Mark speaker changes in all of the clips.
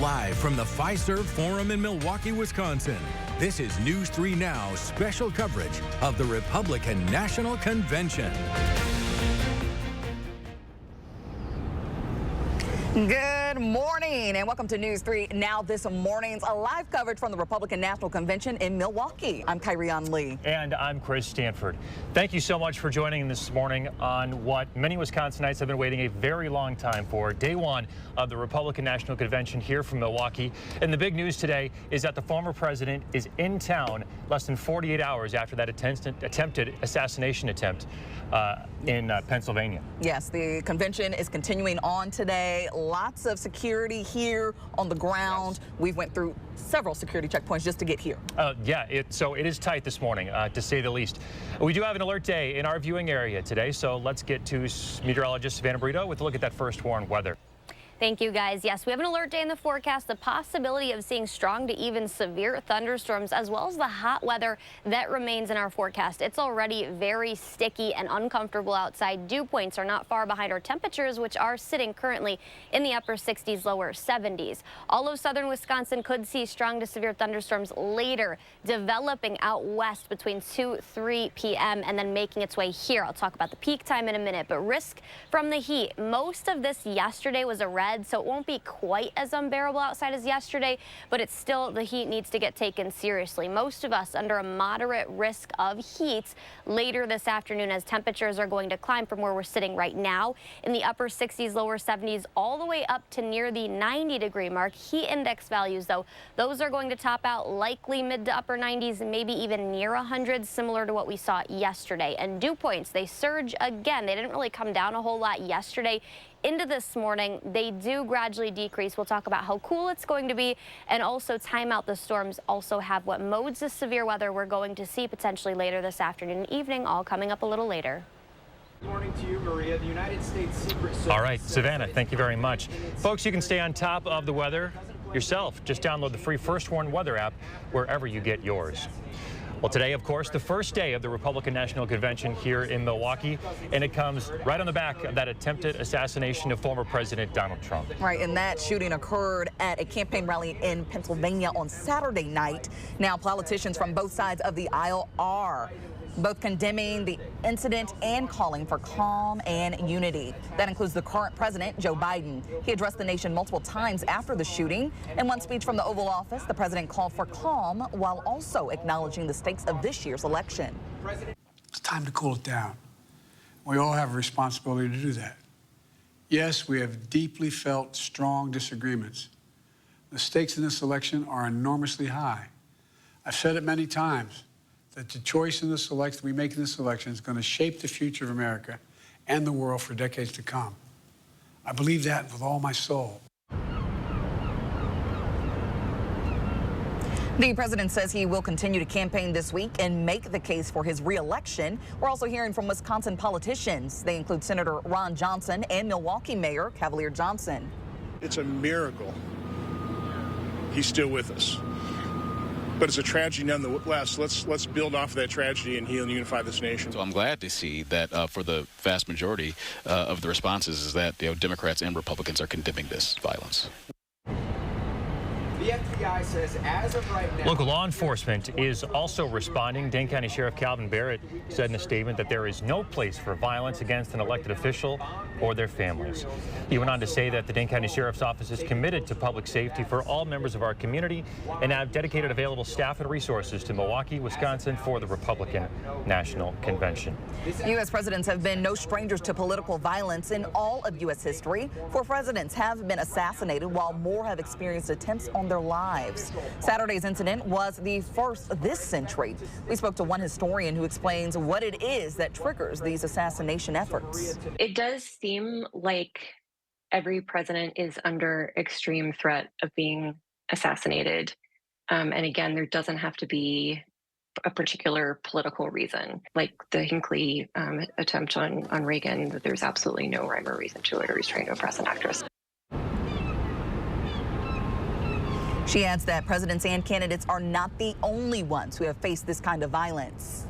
Speaker 1: Live from the Fiserv Forum in Milwaukee, Wisconsin, this is News 3 Now's special coverage of the Republican National Convention.
Speaker 2: Good morning and welcome to News 3 Now this morning's live coverage from the Republican National Convention in Milwaukee. I'm Kyrian Lee.
Speaker 3: And I'm Chris Stanford. Thank you so much for joining this morning on what many Wisconsinites have been waiting a very long time for, day one of the Republican National Convention here from Milwaukee. And the big news today is that the former president is in town less than 48 hours after that attempted assassination attempt in Pennsylvania. Yes, the convention is continuing on today. Lots of security here on the ground. Yes. We went through several security checkpoints just to get here. So it is tight this morning, to say the least. We do have an alert day in our viewing area today, so let's get to meteorologist Savannah Brito with a look at that first warned weather.
Speaker 4: Thank you, guys. Yes, we have an alert day in the forecast, the possibility of seeing strong to even severe thunderstorms, as well as the hot weather that remains in our forecast. It's already very sticky and uncomfortable outside. Dew points are not far behind our temperatures, which are sitting currently in the upper 60s, lower 70s. All of southern Wisconsin could see strong to severe thunderstorms later, developing out west between 2-3 p.m. and then making its way here. I'll talk about the peak time in a minute, but risk from the heat. Most of this yesterday was a red, so it won't be quite as unbearable outside as yesterday, but it's still, the heat needs to get taken seriously. Most of us under a moderate risk of heat later this afternoon, as temperatures are going to climb from where we're sitting right now in the upper 60s, lower 70s, all the way up to near the 90-degree mark. Heat index values, though, those are going to top out likely mid to upper 90s and maybe even near 100, similar to what we saw yesterday. And dew points, they surge again. They didn't really come down a whole lot yesterday. Into this morning, they do gradually decrease. We'll talk about how cool it's going to be and also time out the storms. Also have what modes of severe weather we're going to see potentially later this afternoon and evening, all coming up a little later.
Speaker 5: Good morning to you, Maria. The United States Secret Service.
Speaker 3: All right, Savannah, thank you very much. Folks, you can stay on top of the weather yourself. Just download the free First Warn Weather app wherever you get yours. Well, today, of course, the first day of the Republican National Convention here in Milwaukee, and it comes right on the back of that attempted assassination of former President Donald Trump.
Speaker 2: Right, and that shooting occurred at a campaign rally in Pennsylvania on Saturday night. Now, politicians from both sides of the aisle are both condemning the incident and calling for calm and unity. That includes the current president, Joe Biden. He addressed the nation multiple times after the shooting. In one speech from the Oval Office, the president called for calm while also acknowledging the stakes of this year's election.
Speaker 6: It's time to cool it down. We all have a responsibility to do that. Yes, we have deeply felt strong disagreements. The stakes in this election are enormously high. I've said it many times, that the choice in this election we make in this election is going to shape the future of America and the world for decades to come. I believe that with all my soul.
Speaker 2: The president says he will continue to campaign this week and make the case for his re-election. We're also hearing from Wisconsin politicians. They include Senator Ron Johnson and Milwaukee Mayor Cavalier Johnson.
Speaker 7: It's a miracle he's still with us. But it's a tragedy nonetheless. Let's build off of that tragedy and heal and unify this nation.
Speaker 8: So I'm glad to see that for the vast majority of the responses is that Democrats and Republicans are condemning this violence.
Speaker 5: The FBI says as of right now,
Speaker 3: local law enforcement is also responding. Dane County Sheriff Calvin Barrett said in a statement that there is no place for violence against an elected official or their families. He went on to say that the Dane County Sheriff's Office is committed to public safety for all members of our community and have dedicated available staff and resources to Milwaukee, Wisconsin for the Republican National Convention.
Speaker 2: U.S. presidents have been no strangers to political violence in all of U.S. history. 4 presidents have been assassinated, while more have experienced attempts on their lives. Saturday's incident was the first this century. We spoke to one historian who explains what it is that triggers these assassination efforts.
Speaker 9: It does seem like every president is under extreme threat of being assassinated. And again, there doesn't have to be a particular political reason, like the Hinckley attempt on Reagan, that there's absolutely no rhyme or reason to it, or he's trying to oppress an actress.
Speaker 2: She adds that presidents and candidates are not the only ones who have faced this kind of violence.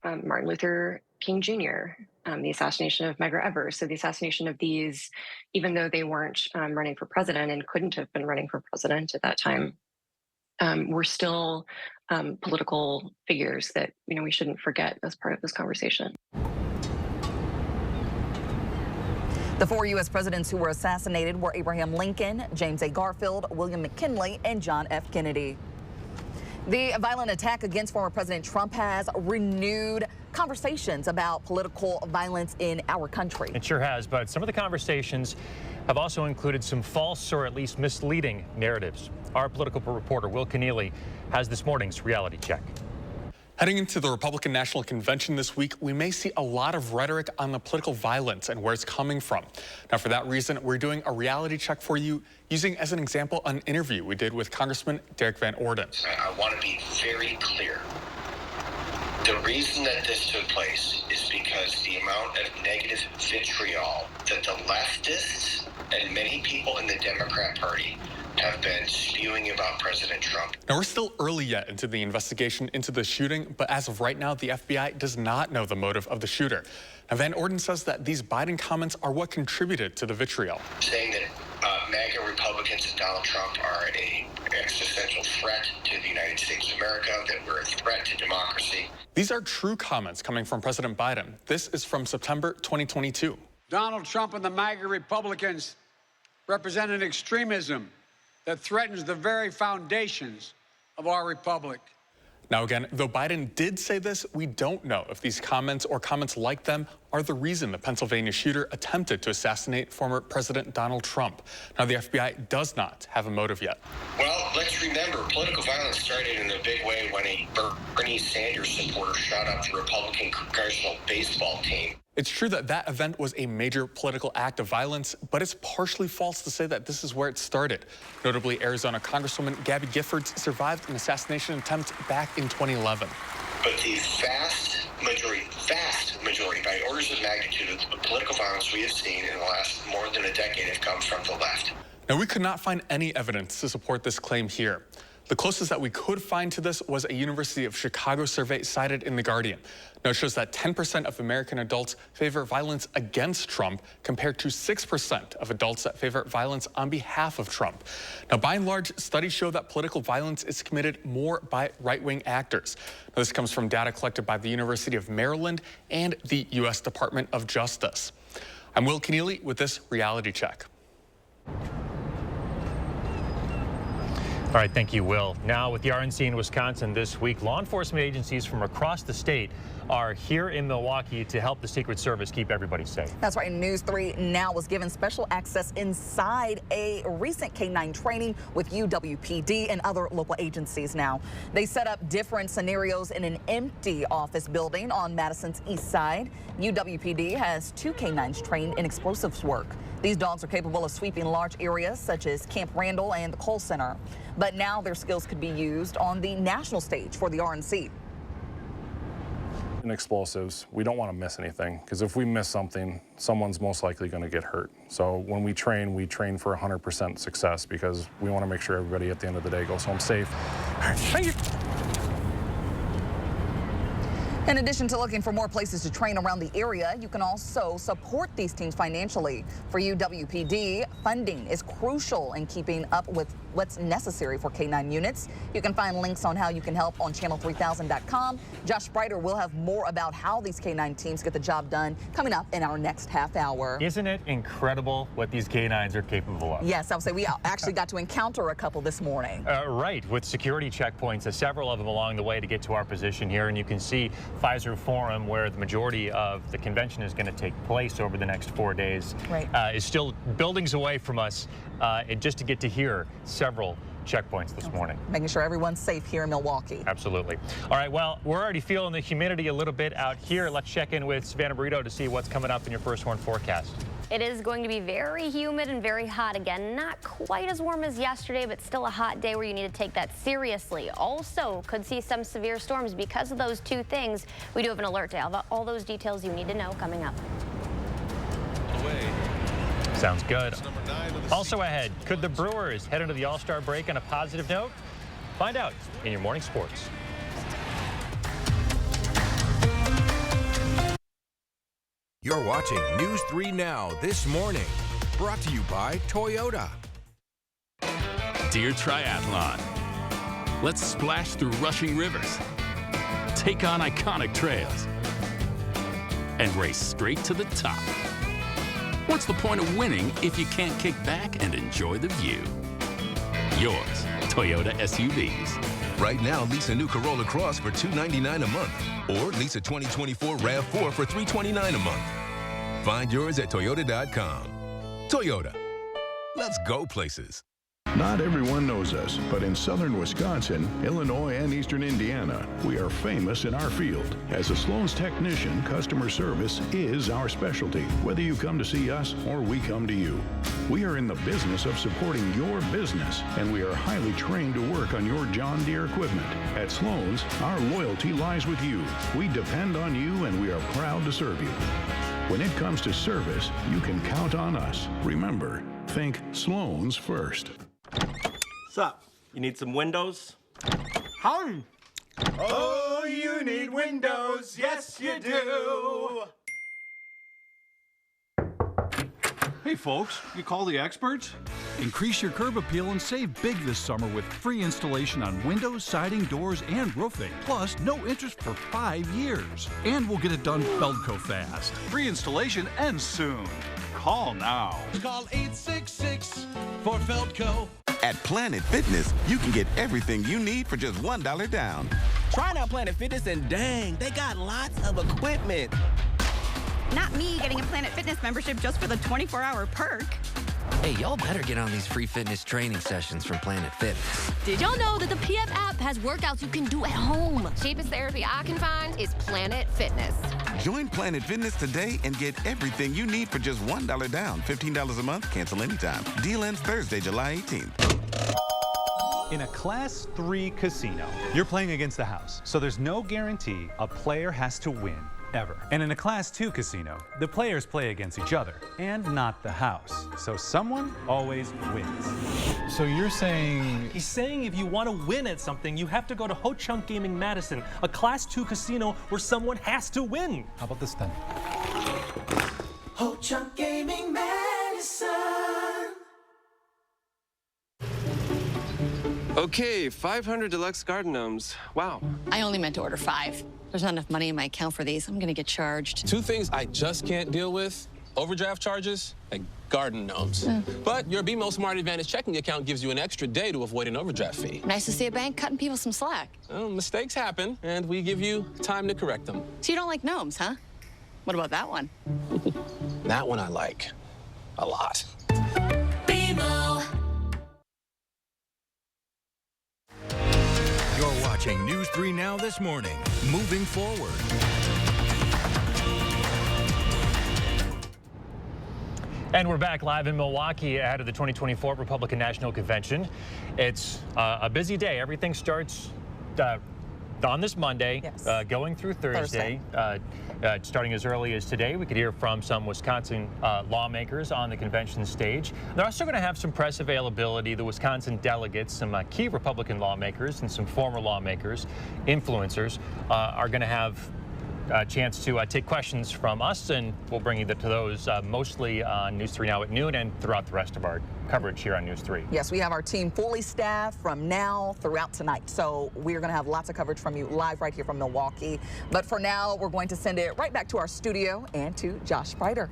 Speaker 9: Martin Luther King Jr., the assassination of Medgar Evers. So the assassination of these, even though they weren't running for president and couldn't have been running for president at that time, were still political figures that we shouldn't forget as part of this conversation.
Speaker 2: The 4 U.S. presidents who were assassinated were Abraham Lincoln, James A. Garfield, William McKinley, and John F. Kennedy. The violent attack against former President Trump has renewed conversations about political violence in our country.
Speaker 3: It sure has, but some of the conversations have also included some false or at least misleading narratives. Our political reporter, Will Keneally, has this morning's reality check.
Speaker 10: Heading into the Republican National Convention this week, we may see a lot of rhetoric on the political violence and where it's coming from. Now, for that reason, we're doing a reality check for you using as an example an interview we did with Congressman Derek Van Orden.
Speaker 11: I want to be very clear. The reason that this took place is because the amount of negative vitriol that the leftists and many people in the Democrat Party have been spewing about President Trump.
Speaker 10: Now, we're still early yet into the investigation into the shooting, but as of right now, the FBI does not know the motive of the shooter. Now, Van Orden says that these Biden comments are what contributed to the vitriol.
Speaker 11: Saying that MAGA Republicans and Donald Trump are an existential threat to the United States of America, that we're a threat to democracy.
Speaker 10: These are true comments coming from President Biden. This is from September 2022.
Speaker 6: Donald Trump and the MAGA Republicans represent an extremism that threatens the very foundations of our republic.
Speaker 10: Now, again, though Biden did say this, we don't know if these comments or comments like them are the reason the Pennsylvania shooter attempted to assassinate former President Donald Trump. Now, the FBI does not have a motive yet.
Speaker 11: Well, let's remember, political violence started in a big way when a Bernie Sanders supporter shot up the Republican congressional baseball team.
Speaker 10: It's true that that event was a major political act of violence, but it's partially false to say that this is where it started. Notably, Arizona Congresswoman Gabby Giffords survived an assassination attempt back in 2011.
Speaker 11: But the vast majority, by orders of magnitude, of the political violence we have seen in the last more than a decade have come from the left.
Speaker 10: Now, we could not find any evidence to support this claim here. The closest that we could find to this was a University of Chicago survey cited in The Guardian. Now, it shows that 10% of American adults favor violence against Trump compared to 6% of adults that favor violence on behalf of Trump. Now, by and large, studies show that political violence is committed more by right-wing actors. Now, this comes from data collected by the University of Maryland and the U.S. Department of Justice. I'm Will Keneally with this reality check.
Speaker 3: All right, thank you, Will. Now, with the RNC in Wisconsin this week, law enforcement agencies from across the state are here in Milwaukee to help the Secret Service keep everybody safe.
Speaker 2: That's right. News 3 Now was given special access inside a recent K-9 training with UWPD and other local agencies now. They set up different scenarios in an empty office building on Madison's east side. UWPD has 2 K-9s trained in explosives work. These dogs are capable of sweeping large areas such as Camp Randall and the Cole Center. But now their skills could be used on the national stage for the RNC.
Speaker 12: In explosives, we don't want to miss anything, because if we miss something, someone's most likely going to get hurt. So when we train for 100% success, because we want to make sure everybody at the end of the day goes home safe. Thank you.
Speaker 2: In addition to looking for more places to train around the area, you can also support these teams financially. For UWPD, funding is crucial in keeping up with what's necessary for K-9 units. You can find links on how you can help on channel3000.com. Josh Spreiter will have more about how these K-9 teams get the job done coming up in our next half hour.
Speaker 3: Isn't it incredible what these K-9s are capable of?
Speaker 2: Yes, I would say we actually got to encounter a couple this morning.
Speaker 3: Right, with security checkpoints, several of them along the way to get to our position here. And you can see Pfizer Forum, where the majority of the convention is going to take place over the next 4 days, is still buildings away from us, and just to get to hear several checkpoints this morning.
Speaker 2: Making sure everyone's safe here in Milwaukee.
Speaker 3: Absolutely. All right, well, we're already feeling the humidity a little bit out here. Let's check in with Savannah Burrito to see what's coming up in your first warn forecast.
Speaker 4: It is going to be very humid and very hot again. Not quite as warm as yesterday, but still a hot day where you need to take that seriously. Also, could see some severe storms because of those 2 things. We do have an alert to all those details you need to know coming up.
Speaker 3: Sounds good. Also ahead, could the Brewers head into the All-Star break on a positive note? Find out in your morning sports.
Speaker 1: You're watching News 3 Now this morning. Brought to you by Toyota.
Speaker 13: Dear Triathlon, let's splash through rushing rivers, take on iconic trails, and race straight to the top. What's the point of winning if you can't kick back and enjoy the view? Yours, Toyota SUVs.
Speaker 14: Right now, lease a new Corolla Cross for $299 a month, or lease a 2024 RAV4 for $329 a month. Find yours at Toyota.com. Toyota. Let's go places.
Speaker 15: Not everyone knows us, but in southern Wisconsin, Illinois, and eastern Indiana, we are famous in our field. As a Sloan's technician, customer service is our specialty, whether you come to see us or we come to you. We are in the business of supporting your business, and we are highly trained to work on your John Deere equipment. At Sloan's, our loyalty lies with you. We depend on you, and we are proud to serve you. When it comes to service, you can count on us. Remember, think Sloan's first.
Speaker 16: What's up? You need some windows?
Speaker 17: Howdy. Oh, you need windows. Yes, you do.
Speaker 18: Hey folks, you call the experts? Increase your curb appeal and save big this summer with free installation on windows, siding, doors, and roofing. Plus, no interest for 5 years. And we'll get it done Feldco fast. Free installation ends soon. Call now.
Speaker 19: Call 866 for Feldco.
Speaker 20: At Planet Fitness, you can get everything you need for just $1 down.
Speaker 21: Try out Planet Fitness and dang, they got lots of equipment.
Speaker 22: Not me getting a Planet Fitness membership just for the 24-hour perk.
Speaker 23: Hey, y'all better get on these free fitness training sessions from Planet Fitness.
Speaker 24: Did y'all know that the PF app has workouts you can do at home? Cheapest therapy I can find is Planet Fitness.
Speaker 20: Join Planet Fitness today and get everything you need for just $1 down. $15 a month, cancel anytime. Deal ends Thursday, July 18th.
Speaker 25: In a Class 3 casino, you're playing against the house, so there's no guarantee a player has to win, ever. And in a Class 2 casino, the players play against each other, and not the house. So someone always wins.
Speaker 3: So you're saying...
Speaker 26: He's saying if you want to win at something, you have to go to Ho Chunk Gaming Madison, a Class 2 casino where someone has to win.
Speaker 3: How about this then?
Speaker 17: Ho Chunk Gaming Madison.
Speaker 27: Okay, 500 deluxe garden gnomes. Wow.
Speaker 28: I only meant to order 5. There's not enough money in my account for these. I'm gonna get charged.
Speaker 29: 2 things I just can't deal with: overdraft charges and garden gnomes. But your BMO Smart Advantage checking account gives you an extra day to avoid an overdraft fee.
Speaker 28: Nice to see a bank cutting people some slack.
Speaker 29: Well, mistakes happen, and we give you time to correct them.
Speaker 28: So you don't like gnomes, huh? What about that one?
Speaker 29: That one I like a lot.
Speaker 17: BMO.
Speaker 1: You're watching News 3 Now this morning. Moving forward.
Speaker 3: And we're back live in Milwaukee ahead of the 2024 Republican National Convention. It's a busy day. Everything starts on this Monday, going through Thursday. Starting as early as today, we could hear from some Wisconsin lawmakers on the convention stage. They're also going to have some press availability. The Wisconsin delegates, some key Republican lawmakers and some former lawmakers, influencers, are going to have a chance to take questions from us, and we'll bring you to those mostly on News 3 Now at noon and throughout the rest of our coverage here on News 3.
Speaker 2: Yes, we have our team fully staffed from now throughout tonight. So we're going to have lots of coverage from you live right here from Milwaukee. But for now, we're going to send it right back to our studio and to Josh Sprider.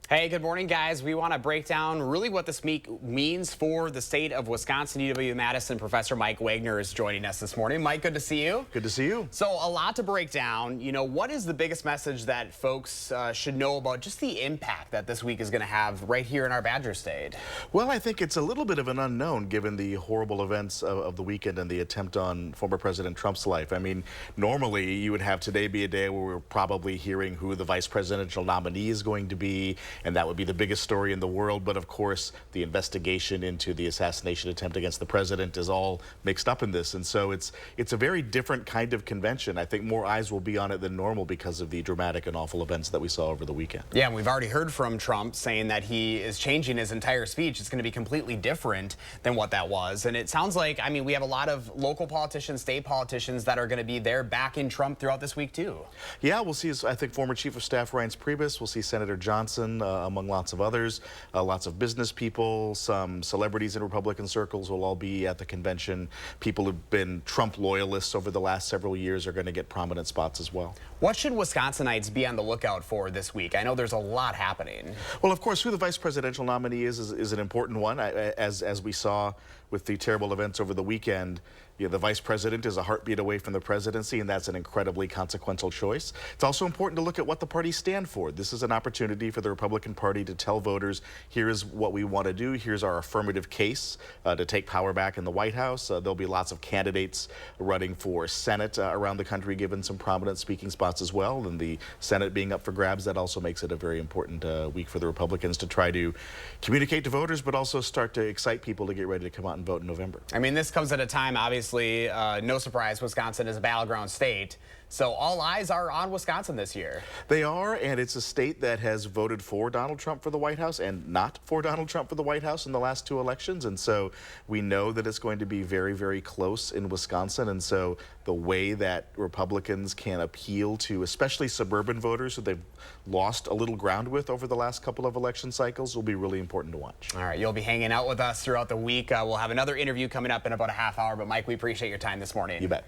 Speaker 30: Hey, good morning, guys. We want to break down really what this means for the state of Wisconsin. UW-Madison Professor Mike Wagner is joining us this morning. Mike, good to see you.
Speaker 31: Good to see you.
Speaker 30: So a lot to break down. You know, what is the biggest message that folks should know about just the impact that this week is going to have right here in our Badger State?
Speaker 31: Well, I think it's a little bit of an unknown given the horrible events of the weekend and the attempt on former President Trump's life. I mean, normally you would have today be a day where we're probably hearing who the vice presidential nominee is going to be, and that would be the biggest story in the world. But of course, the investigation into the assassination attempt against the president is all mixed up in this. And so it's a very different kind of convention. I think more eyes will be on it than normal because of the dramatic and awful events that we saw over the weekend.
Speaker 30: Yeah, and we've already heard from Trump saying that he is changing his entire speech. It's going to be completely different than what that was. And it sounds like, I mean, we have a lot of local politicians, state politicians that are going to be there backing Trump throughout this week, too.
Speaker 31: Yeah, we'll see, I think, former Chief of Staff Reince Priebus. We'll see Senator Johnson, among lots of others. Lots of business people, some celebrities in Republican circles will all be at the convention. People who've been Trump loyalists over the last several years are going to get prominent spots as well.
Speaker 30: What should Wisconsinites be on the lookout for this week? I know there's a lot happening.
Speaker 31: Well, of course, who the vice presidential nominee is an important one. As we saw with the terrible events over the weekend, you know, the vice president is a heartbeat away from the presidency, and that's an incredibly consequential choice. It's also important to look at what the parties stand for. This is an opportunity for the Republican Party to tell voters, here is what we want to do. Here's our affirmative case to take power back in the White House. There'll be lots of candidates running for Senate around the country, given some prominent speaking spots as well. And the Senate being up for grabs, that also makes it a very important week for the Republicans to try to communicate to voters, but also start to excite people to get ready to come out and vote in November.
Speaker 30: I mean, this comes at a time, obviously, no surprise, Wisconsin is a battleground state. So all eyes are on Wisconsin this year.
Speaker 31: They are, and it's a state that has voted for Donald Trump for the White House and not for Donald Trump for the White House in the last 2 elections. And so we know that it's going to be very, very close in Wisconsin. And so the way that Republicans can appeal to especially suburban voters who they've lost a little ground with over the last couple of election cycles will be really important to watch.
Speaker 30: All right, you'll be hanging out with us throughout the week. We'll have another interview coming up in about a half hour. But Mike, we appreciate your time this morning.
Speaker 31: You bet.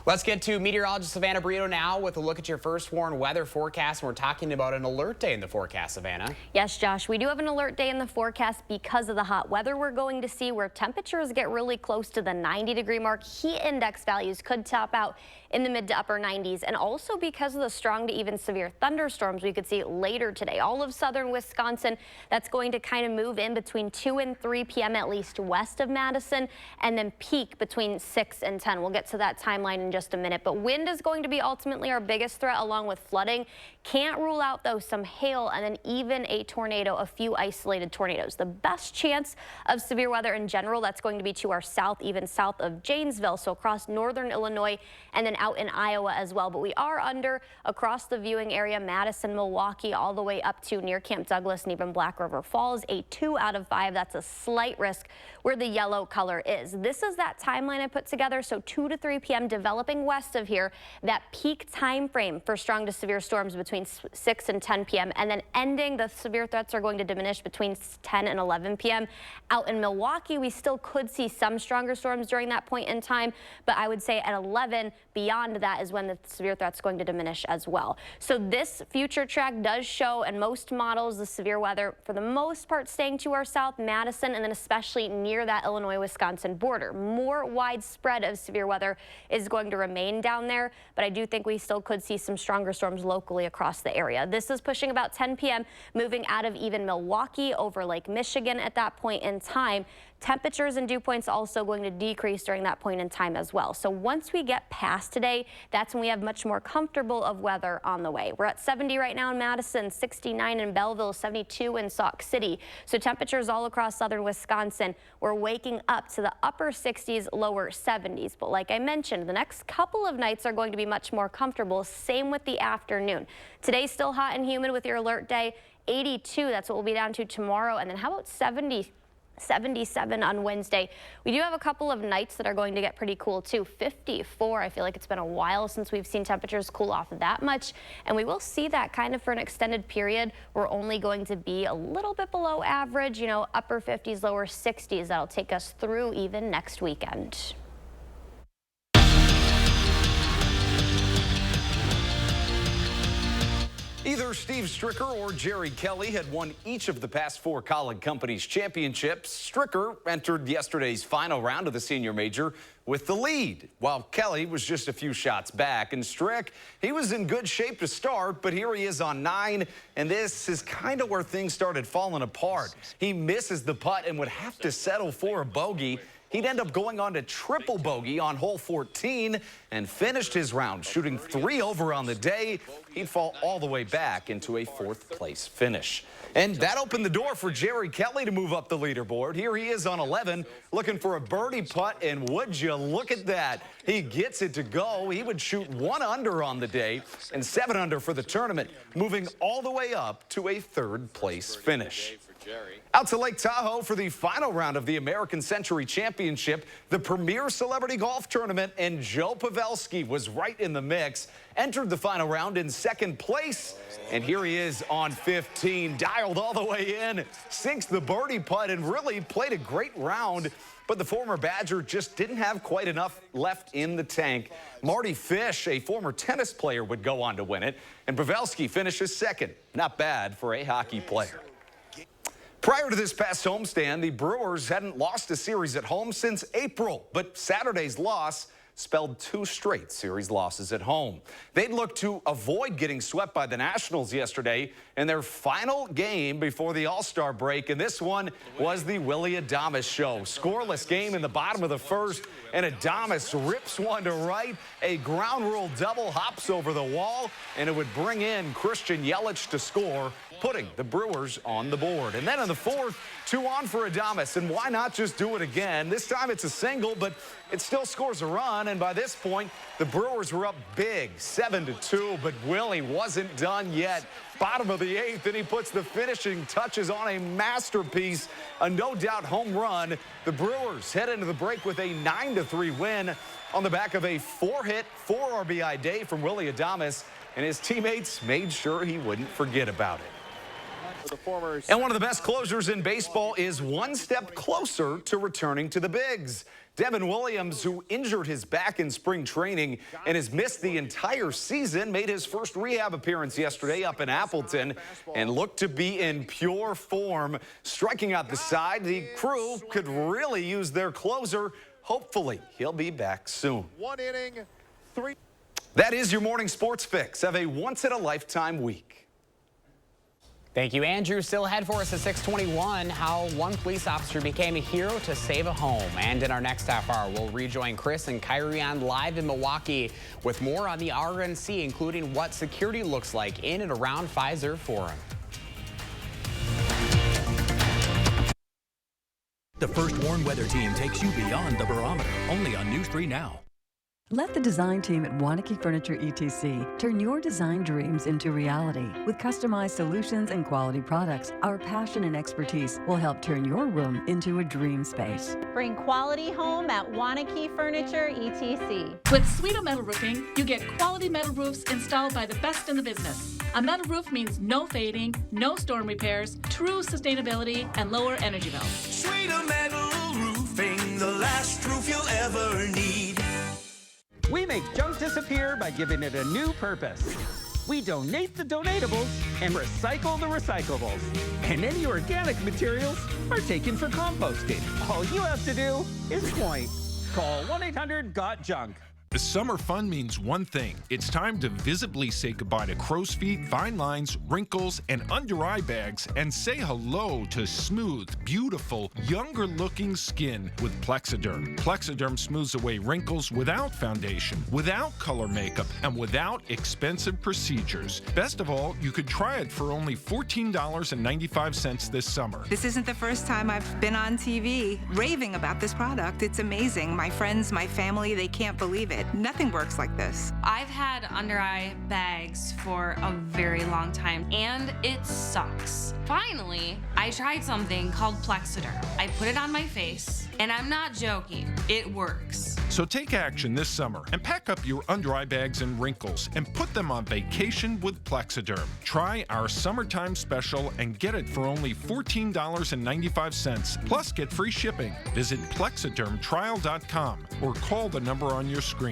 Speaker 30: Let's get to meteorologist Savannah Brito now with a look at your first warn weather forecast. And we're talking about an alert day in the forecast, Savannah.
Speaker 24: Yes, Josh, we do have an alert day in the forecast because of the hot weather we're going to see, where temperatures get really close to the 90-degree mark. Heat index values could top out in the mid to upper 90s, and also because of the strong to even severe thunderstorms we could see later today. All of southern Wisconsin, that's going to kind of move in between 2 and 3 p.m. at least west of Madison, and then peak between 6 and 10. We'll get to that timeline in just a minute, but wind is going to be ultimately our biggest threat, along with flooding. Can't rule out, though, some hail and then even a tornado, a few isolated tornadoes. The best chance of severe weather in general, that's going to be to our south, even south of Janesville, so across northern Illinois and then out in Iowa as well. But we are under across the viewing area, Madison, Milwaukee, all the way up to near Camp Douglas and even Black River Falls. A 2 out of 5. That's a slight risk where the yellow color is. This is that timeline I put together. So 2 to 3 p.m. developing west of here, that peak time frame for strong to severe storms between 6 and 10 p.m. and then ending. The severe threats are going to diminish between 10 and 11 p.m. Out in Milwaukee, we still could see some stronger storms during that point in time, but I would say at 11, beyond that is when the severe threat's going to diminish as well. So this future track does show, and most models, the severe weather for the most part staying to our south, Madison, and then especially near that Illinois-Wisconsin border. More widespread of severe weather is going to remain down there, but I do think we still could see some stronger storms locally across the area. This is pushing about 10 p.m., moving out of even Milwaukee over Lake Michigan at that point in time. Temperatures and dew points also going to decrease during that point in time as well. So once we get past today, that's when we have much more comfortable of weather on the way. We're at 70 right now in Madison, 69 in Belleville, 72 in Sauk City. So temperatures all across southern Wisconsin, we're waking up to the upper 60s, lower 70s. But like I mentioned, the next couple of nights are going to be much more comfortable. Same with the afternoon. Today's still hot and humid with your alert day. 82, that's what we'll be down to tomorrow. And then how about 77 on Wednesday. We do have a couple of nights that are going to get pretty cool too. 54, I feel like it's been a while since we've seen temperatures cool off that much, and we will see that kind of for an extended period. We're only going to be a little bit below average, you know, upper 50s, lower 60s. That'll take us through even next weekend.
Speaker 4: Either Steve Stricker or Jerry Kelly had won each of the past 4 Colleague Companies championships. Stricker entered yesterday's final round of the senior major with the lead, while Kelly was just a few shots back. And Strick, he was in good shape to start, but here he is on 9, and this is kind of where things started falling apart. He misses the putt and would have to settle for a bogey. he'd end up going on to triple bogey on hole 14 and finished his round shooting 3 over on the day. He'd fall all the way back into a 4th place finish. And that opened the door for Jerry Kelly to move up the leaderboard. Here he is on 11, looking for a birdie putt, and would you look at that? He gets it to go. He would shoot 1 under on the day and 7 under for the tournament, moving all the way up to a 3rd place finish. Out to Lake Tahoe for the final round of the American Century Championship, the premier celebrity golf tournament, and Joe Pavelski was right in the mix. Entered the final round in 2nd place, and here he is on 15, dialed all the way in, sinks the birdie putt, and really played a great round. But the former Badger just didn't have quite enough left in the tank. Marty Fish, a former tennis player, would go on to win it, and Pavelski finishes 2nd. Not bad for a hockey player. Prior to this past homestand, the Brewers hadn't lost a series at home since April, but Saturday's loss spelled 2 straight series losses at home. They'd look to avoid getting swept by the Nationals yesterday in their final game before the All-Star break, and this one was the Willy Adames show. Scoreless game in the bottom of the 1st, and Adames rips one to right. A ground rule double hops over the wall, and it would bring in Christian Yelich to score, putting the Brewers on the board. And then in the 4th, 2 on for Adames, and why not just do it again? This time it's a single, but it still scores a run, and by this point, the Brewers were up big, 7-2, but Willie wasn't done yet. Bottom of the 8th, and he puts the finishing touches on a masterpiece, a no-doubt home run. The Brewers head into the break with a 9-3 win on the back of a 4-hit, 4 RBI day from Willy Adames, and his teammates made sure he wouldn't forget about it. And one of the best closers in baseball is one step closer to returning to the bigs. Devin Williams, who injured his back in spring training and has missed the entire season, made his first rehab appearance yesterday up in Appleton and looked to be in pure form. Striking out the side, the crew could really use their closer. Hopefully, he'll be back soon.
Speaker 5: 1 inning, 3.
Speaker 4: That is your morning sports fix. Have a once-in-a-lifetime week.
Speaker 30: Thank you, Andrew. Still ahead for us at 6:21, how one police officer became a hero to save a home. And in our next half hour, we'll rejoin Chris and Kyrie on live in Milwaukee with more on the RNC, including what security looks like in and around Pfizer Forum.
Speaker 1: The First Warn Weather Team takes you beyond the barometer, only on News 3 Now.
Speaker 6: Let the design team at Waunakee Furniture ETC turn your design dreams into reality. With customized solutions and quality products, our passion and expertise will help turn your room into a dream space.
Speaker 7: Bring quality home at Waunakee Furniture ETC.
Speaker 8: With Sweeto Metal Roofing, you get quality metal roofs installed by the best in the business. A metal roof means no fading, no storm repairs, true sustainability, and lower energy bills.
Speaker 17: Sweeto Metal Roofing, the last roof you'll ever need.
Speaker 9: We make junk disappear by giving it a new purpose. We donate the donatables and recycle the recyclables. And any organic materials are taken for composting. All you have to do is point. Call 1-800-GOT-JUNK.
Speaker 10: The summer fun means one thing. It's time to visibly say goodbye to crow's feet, fine lines, wrinkles, and under-eye bags, and say hello to smooth, beautiful, younger-looking skin with Plexiderm. Plexiderm smooths away wrinkles without foundation, without color makeup, and without expensive procedures. Best of all, you could try it for only $14.95 this summer.
Speaker 11: This isn't the first time I've been on TV raving about this product. It's amazing. My friends, my family, they can't believe it. Nothing works like this.
Speaker 12: I've had under-eye bags for a very long time, and it sucks. Finally, I tried something called Plexiderm. I put it on my face, and I'm not joking, it works.
Speaker 10: So take action this summer and pack up your under-eye bags and wrinkles and put them on vacation with Plexiderm. Try our summertime special and get it for only $14.95, plus get free shipping. Visit plexidermtrial.com or call the number on your screen.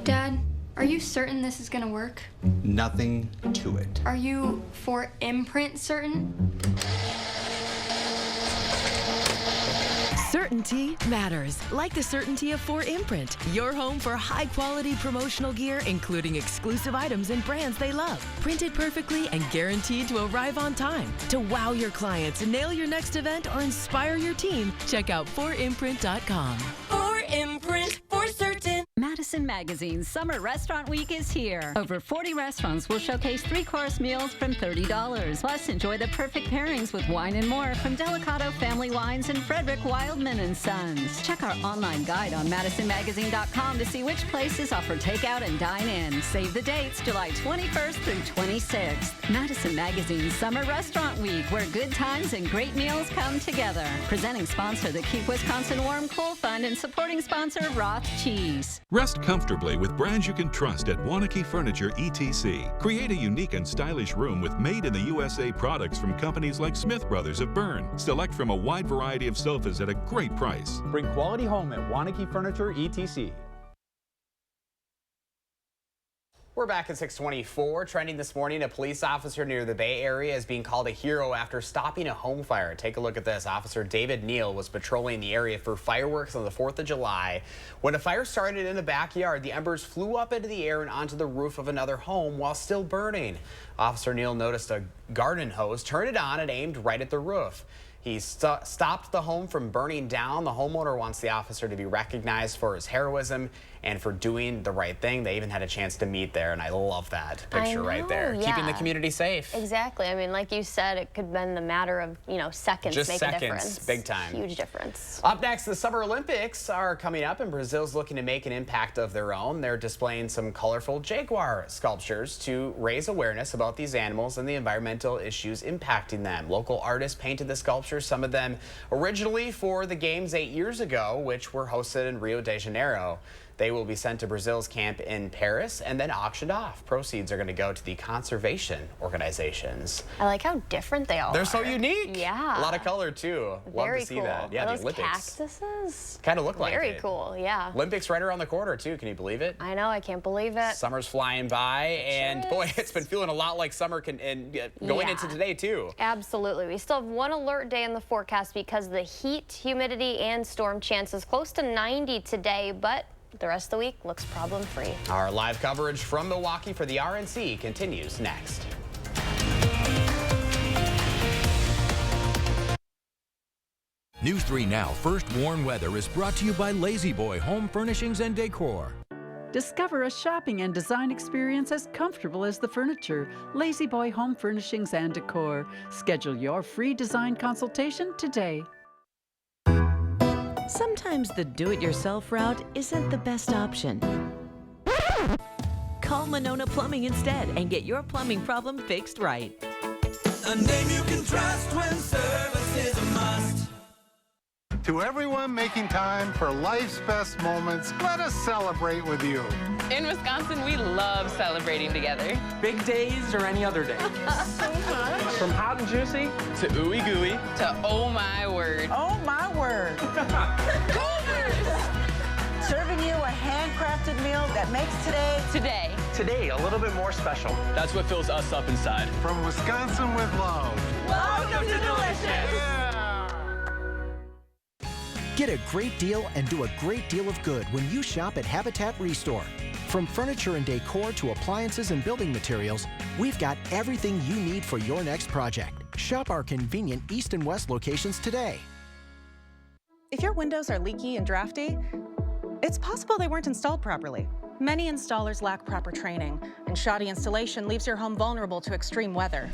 Speaker 13: Dad, are you certain this is gonna work?
Speaker 14: Nothing to it.
Speaker 13: Are you for imprint certain?
Speaker 6: Certain
Speaker 15: Certainty matters, like the certainty of 4imprint, your home for high-quality promotional gear, including exclusive items and brands they love. Printed perfectly and guaranteed to arrive on time. To wow your clients, nail your next event, or inspire your team, check out 4imprint.com.
Speaker 16: 4imprint, for certain.
Speaker 18: Madison Magazine's Summer Restaurant Week is here. Over 40 restaurants will showcase 3-course meals from $30. Plus, enjoy the perfect pairings with wine and more from Delicato Family Wines and Frederick Wildman & Sons. Check our online guide on MadisonMagazine.com to see which places offer takeout and dine-in. Save the dates, July 21st through 26th. Madison Magazine's Summer Restaurant Week, where good times and great meals come together. Presenting sponsor, the Keep Wisconsin Warm Coal Fund, and supporting sponsor, Roth Cheese.
Speaker 19: Rest comfortably with brands you can trust at Wanakee Furniture ETC. Create a unique and stylish room with made-in-the-USA products from companies like Smith Brothers of Bern. Select from a wide variety of sofas at a great price.
Speaker 20: Bring quality home at Wanakee Furniture ETC.
Speaker 30: We're back at 624. Trending this morning, a police officer near the Bay Area is being called a hero after stopping a home fire. Take a look at this. Officer David Neal was patrolling the area for fireworks on the 4th of July. When a fire started in the backyard, the embers flew up into the air and onto the roof of another home while still burning. Officer Neal noticed a garden hose, turned it on, and aimed right at the roof. He stopped the home from burning down. The homeowner wants the officer to be recognized for his heroism and for doing the right thing. They even had a chance to meet there, and I love that picture right there.
Speaker 24: Yeah.
Speaker 30: Keeping the community safe.
Speaker 24: Exactly. I mean, like you said, it could have been the matter of, seconds
Speaker 30: Just
Speaker 24: make
Speaker 30: seconds,
Speaker 24: a difference.
Speaker 30: big time.
Speaker 24: Huge difference.
Speaker 30: Up next, the Summer Olympics are coming up, and Brazil's looking to make an impact of their own. They're displaying some colorful jaguar sculptures to raise awareness about these animals and the environmental issues impacting them. Local artists painted the sculptures, some of them originally for the Games 8 years ago, which were hosted in Rio de Janeiro. They will be sent to Brazil's camp in Paris and then auctioned off. Proceeds are going to go to the conservation organizations.
Speaker 24: I like how different they are.
Speaker 30: They're so unique.
Speaker 24: Yeah.
Speaker 30: A lot of color, too. Love
Speaker 24: Very
Speaker 30: to see
Speaker 24: cool.
Speaker 30: that. Yeah,
Speaker 24: Are
Speaker 30: the
Speaker 24: those
Speaker 30: Olympics.
Speaker 24: Cactuses?
Speaker 30: Kind of look like it.
Speaker 24: Very cool, yeah.
Speaker 30: Olympics right around the corner, too. Can you believe it?
Speaker 24: I know, I can't believe it.
Speaker 30: Summer's flying by, and boy, it's been feeling a lot like summer going into today, too.
Speaker 24: Absolutely. We still have one alert day in the forecast because of the heat, humidity, and storm chances. Close to 90 today, but the rest of the week looks problem-free.
Speaker 30: Our live coverage from Milwaukee for the RNC continues next.
Speaker 1: News 3 Now First Warn Weather is brought to you by Lazy Boy Home Furnishings and Decor.
Speaker 21: Discover a shopping and design experience as comfortable as the furniture. Lazy Boy Home Furnishings and Decor. Schedule your free design consultation today.
Speaker 22: Sometimes the do-it-yourself route isn't the best option. Call Monona Plumbing instead and get your plumbing problem fixed right.
Speaker 17: A name you can trust when service is a must.
Speaker 5: To everyone making time for life's best moments, let us celebrate with you.
Speaker 23: In Wisconsin, we love celebrating together.
Speaker 9: Big days or any other day.
Speaker 23: So much.
Speaker 9: From hot and juicy to ooey gooey
Speaker 23: to oh my word.
Speaker 25: Oh my word. Serving you a handcrafted meal that makes
Speaker 9: Today, a little bit more special.
Speaker 29: That's what fills us up inside.
Speaker 5: From Wisconsin with love.
Speaker 25: Welcome to Delicious.
Speaker 5: Yeah.
Speaker 26: Get a great deal and do a great deal of good when you shop at Habitat Restore. From furniture and decor to appliances and building materials, we've got everything you need for your next project. Shop our convenient East and West locations today.
Speaker 27: If your windows are leaky and drafty, it's possible they weren't installed properly. Many installers lack proper training, and shoddy installation leaves your home vulnerable to extreme weather.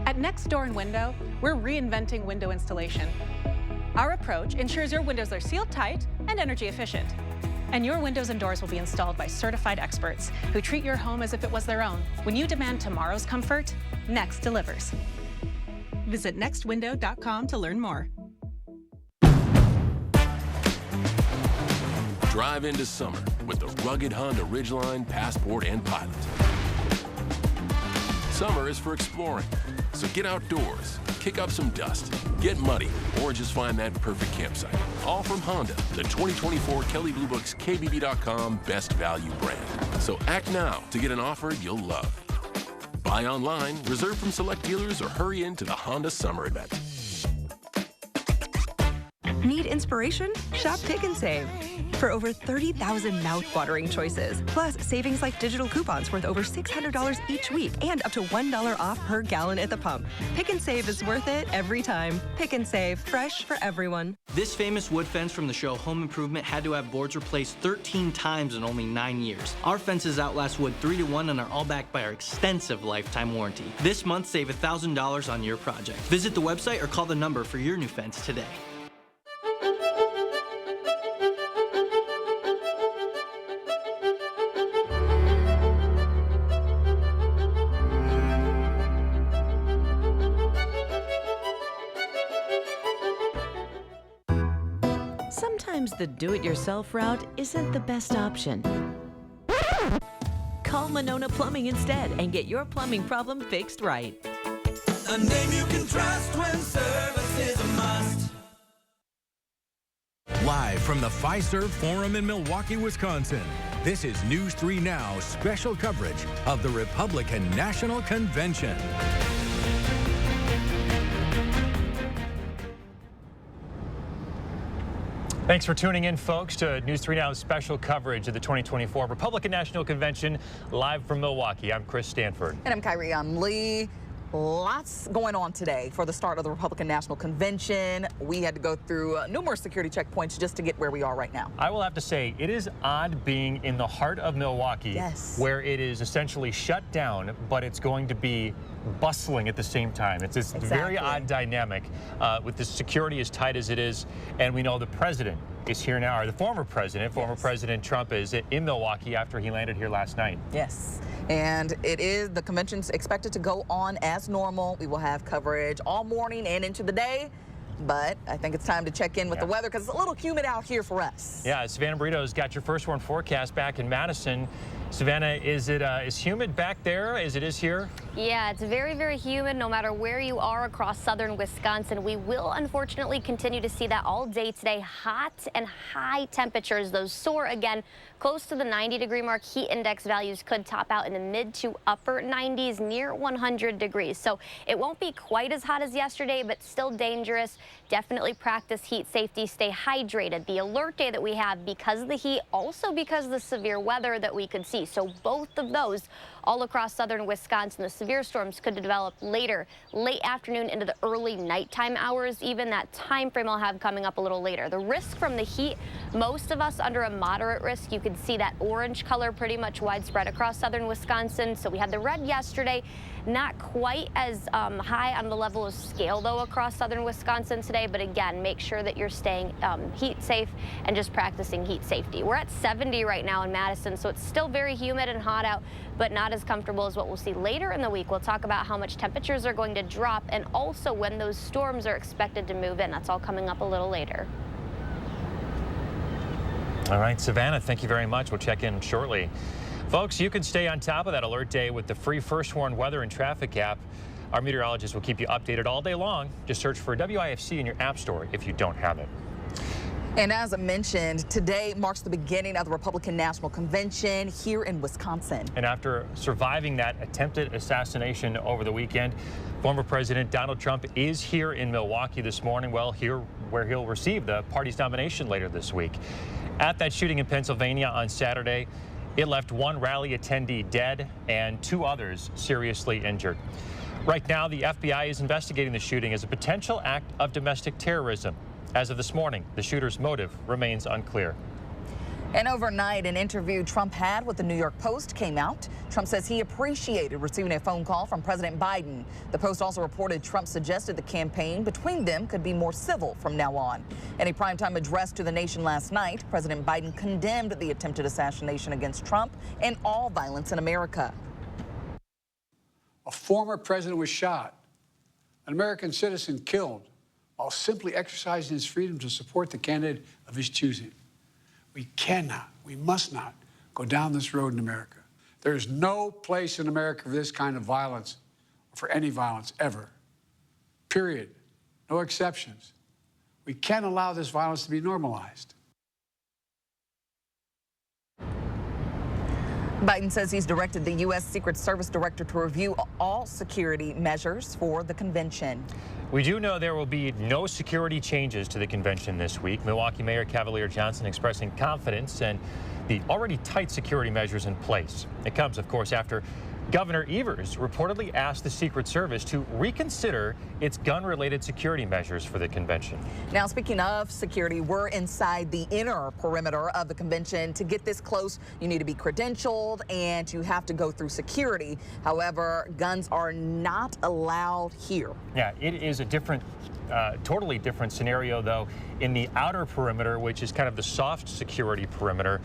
Speaker 27: At Next Door and Window, we're reinventing window installation. Our approach ensures your windows are sealed tight and energy efficient. And your windows and doors will be installed by certified experts who treat your home as if it was their own. When you demand tomorrow's comfort, Next delivers. Visit nextwindow.com to learn more.
Speaker 32: Drive into summer with the rugged Honda Ridgeline, Passport, and Pilot. Summer is for exploring, so get outdoors, kick up some dust, get muddy, or just find that perfect campsite. All from Honda, the 2024 Kelley Blue Book's KBB.com Best Value brand. So act now to get an offer you'll love. Buy online, reserve from select dealers, or hurry into the Honda Summer event.
Speaker 2: Need inspiration? Shop Pick and Save. For over 30,000 mouth-watering choices, plus savings like digital coupons worth over $600 each week and up to $1 off per gallon at the pump. Pick and Save is worth it every time. Pick and Save, fresh for everyone.
Speaker 3: This famous wood fence from the show Home Improvement had to have boards replaced 13 times in only 9 years. Our fences outlast wood 3 to 1 and are all backed by our extensive lifetime warranty. This month, save $1,000 on your project. Visit the website or call the number for your new fence today.
Speaker 22: Sometimes the do-it-yourself route isn't the best option. Call Monona Plumbing instead and get your plumbing problem fixed right.
Speaker 17: A name you can trust when service is a must.
Speaker 1: Live from the Fiserv Forum in Milwaukee, Wisconsin, this is News 3 Now special coverage of the Republican National Convention.
Speaker 4: Thanks for tuning in, folks, to News 3 Now's special coverage of the 2024 Republican National Convention, live from Milwaukee. I'm Chris Stanford.
Speaker 7: And I'm Kyrie Lee. Lots going on today for the start of the Republican National Convention. We had to go through numerous security checkpoints just to get where we are right now.
Speaker 4: I will have to say, it is odd being in the heart of Milwaukee,
Speaker 7: yes,
Speaker 4: where it is essentially shut down, but it's going to be bustling at the same time. It's this very odd dynamic with the security as tight as it is, and we know the president is here now, or the former President Trump is in Milwaukee after he landed here last night.
Speaker 7: Yes, and the convention's expected to go on as normal. We will have coverage all morning and into the day, but I think it's time to check in with the weather because it's a little humid out here for us.
Speaker 4: Yeah, Savannah Burrito's got your first warn forecast back in Madison. Savannah, is humid back there as it is here?
Speaker 24: Yeah, it's very, very humid no matter where you are across southern Wisconsin. We will unfortunately continue to see that all day today. Hot and high temperatures, those soar again close to the 90-degree mark. Heat index values could top out in the mid to upper 90s, near 100 degrees. So it won't be quite as hot as yesterday, but still dangerous. Definitely practice heat safety, stay hydrated. The alert day that we have because of the heat, also because of the severe weather that we could see. So both of those all across southern Wisconsin. The severe storms could develop later, late afternoon into the early nighttime hours. Even that time frame I'll have coming up a little later. The risk from the heat, most of us under a moderate risk. You can see that orange color pretty much widespread across southern Wisconsin. So we had the red yesterday. Not quite as high on the level of scale, though, across southern Wisconsin today. But again, make sure that you're staying heat safe and just practicing heat safety. We're at 70 right now in Madison, so it's still very humid and hot out, but not as comfortable as what we'll see later in the week. We'll talk about how much temperatures are going to drop and also when those storms are expected to move in. That's all coming up a little later.
Speaker 4: All right, Savannah, thank you very much. We'll check in shortly. Folks, you can stay on top of that alert day with the free First Warn weather and traffic app. Our meteorologists will keep you updated all day long. Just search for WIFC in your app store if you don't have it.
Speaker 7: And as I mentioned, today marks the beginning of the Republican National Convention here in Wisconsin.
Speaker 4: And after surviving that attempted assassination over the weekend, former President Donald Trump is here in Milwaukee this morning, here where he'll receive the party's nomination later this week. At that shooting in Pennsylvania on Saturday, it left one rally attendee dead and 2 others seriously injured. Right now, the FBI is investigating the shooting as a potential act of domestic terrorism. As of this morning, the shooter's motive remains unclear.
Speaker 7: And overnight, an interview Trump had with the New York Post came out. Trump says he appreciated receiving a phone call from President Biden. The Post also reported Trump suggested the campaign between them could be more civil from now on. In a primetime address to the nation last night, President Biden condemned the attempted assassination against Trump and all violence in America.
Speaker 8: A former president was shot, an American citizen killed, while simply exercising his freedom to support the candidate of his choosing. We cannot, we must not go down this road in America. There is no place in America for this kind of violence, or for any violence ever. Period. No exceptions. We can't allow this violence to be normalized.
Speaker 7: Biden says he's directed the U.S. Secret Service director to review all security measures for the convention.
Speaker 4: We do know there will be no security changes to the convention this week. Milwaukee Mayor Cavalier Johnson expressing confidence in the already tight security measures in place. It comes, of course, after Governor Evers reportedly asked the Secret Service to reconsider its gun-related security measures for the convention.
Speaker 7: Now, speaking of security, we're inside the inner perimeter of the convention. To get this close, you need to be credentialed and you have to go through security. However, guns are not allowed here.
Speaker 4: Yeah, it is a different, totally different scenario, though, in the outer perimeter, which is kind of the soft security perimeter.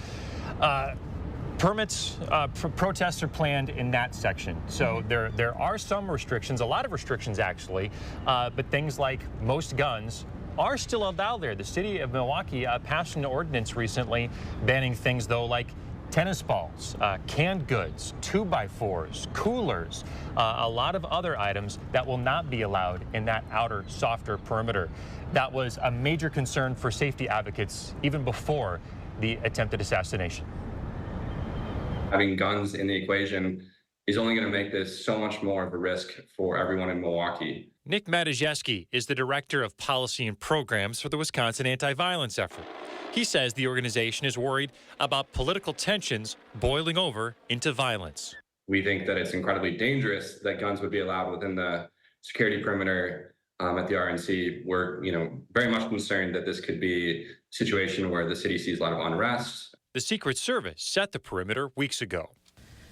Speaker 4: Permits, protests are planned in that section. So there are some restrictions, a lot of restrictions actually, but things like most guns are still allowed there. The city of Milwaukee passed an ordinance recently banning things though like tennis balls, canned goods, 2x4s, coolers, a lot of other items that will not be allowed in that outer, softer perimeter. That was a major concern for safety advocates even before the attempted assassination.
Speaker 6: Having guns in the equation is only going to make this so much more of a risk for everyone in Milwaukee.
Speaker 4: Nick Matiszewski is the director of policy and programs for the Wisconsin anti-violence effort. He says the organization is worried about political tensions boiling over into violence.
Speaker 6: We think that it's incredibly dangerous that guns would be allowed within the security perimeter at the RNC. We're, very much concerned that this could be a situation where the city sees a lot of unrest.
Speaker 4: The Secret Service set the perimeter weeks ago.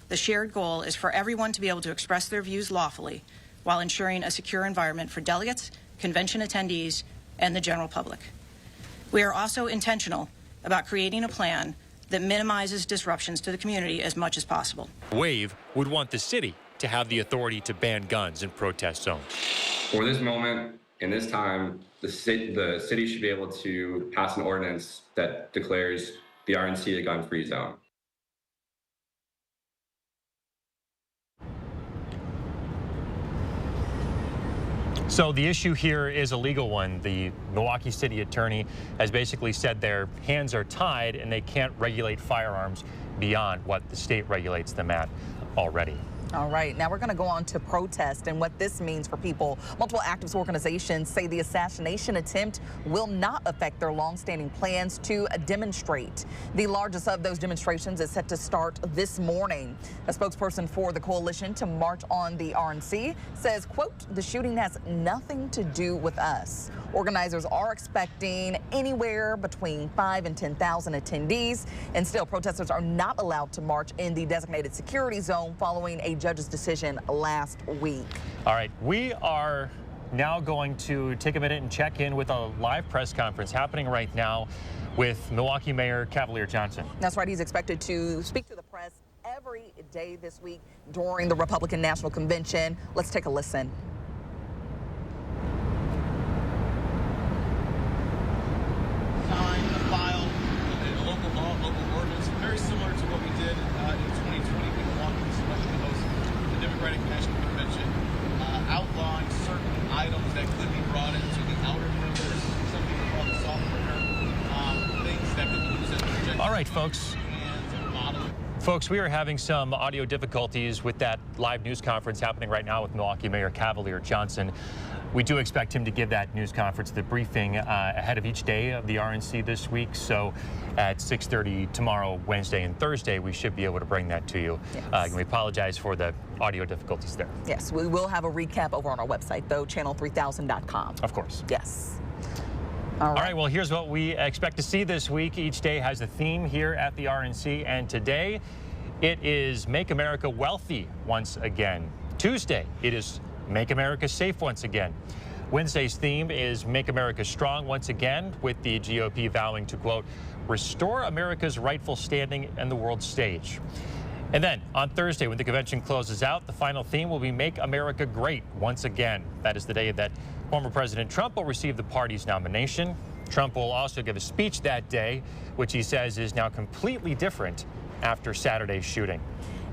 Speaker 10: The shared goal is for everyone to be able to express their views lawfully while ensuring a secure environment for delegates, convention attendees, and the general public. We are also intentional about creating a plan that minimizes disruptions to the community as much as possible.
Speaker 4: WAVE would want the city to have the authority to ban guns in protest zones.
Speaker 6: For this moment, in this time, the city should be able to pass an ordinance that declares the RNC a gun-free zone.
Speaker 4: So the issue here is a legal one. The Milwaukee City Attorney has basically said their hands are tied and they can't regulate firearms beyond what the state regulates them at already.
Speaker 7: All right, now we're going to go on to protest and what this means for people. Multiple activist organizations say the assassination attempt will not affect their longstanding plans to demonstrate. The largest of those demonstrations is set to start this morning. A spokesperson for the coalition to march on the RNC says, quote, the shooting has nothing to do with us. Organizers are expecting anywhere between 5,000 and 10,000 attendees, and still protesters are not allowed to march in the designated security zone following a judge's decision last week.
Speaker 4: All right, we are now going to take a minute and check in with a live press conference happening right now with Milwaukee Mayor Cavalier Johnson.
Speaker 7: That's right, he's expected to speak to the press every day this week during the Republican National Convention. Let's take a listen.
Speaker 11: Very similar to what we did in 2020 when Milwaukee was selected to host the Democratic National Convention, outlawing certain items that could be brought into the outer perimeters, some people call the soft perimeter, things that could be used as projections.
Speaker 4: All right, folks. Folks, we are having some audio difficulties with that live news conference happening right now with Milwaukee Mayor Cavalier Johnson. We do expect him to give that news conference, the briefing, ahead of each day of the RNC this week. So at 6:30 tomorrow, Wednesday and Thursday, we should be able to bring that to you. Yes. And we apologize for the audio difficulties there.
Speaker 7: Yes, we will have a recap over on our website, though, channel3000.com.
Speaker 4: Of course.
Speaker 7: Yes.
Speaker 4: All right, well, here's what we expect to see this week. Each day has a theme here at the RNC, and today it is Make America Wealthy once again. Tuesday, it is Make America Safe once again. Wednesday's theme is Make America Strong once again, with the GOP vowing to, quote, restore America's rightful standing in the world stage. And then on Thursday, when the convention closes out, the final theme will be Make America Great once again. That is the day that former President Trump will receive the party's nomination. Trump will also give a speech that day, which he says is now completely different after Saturday's shooting.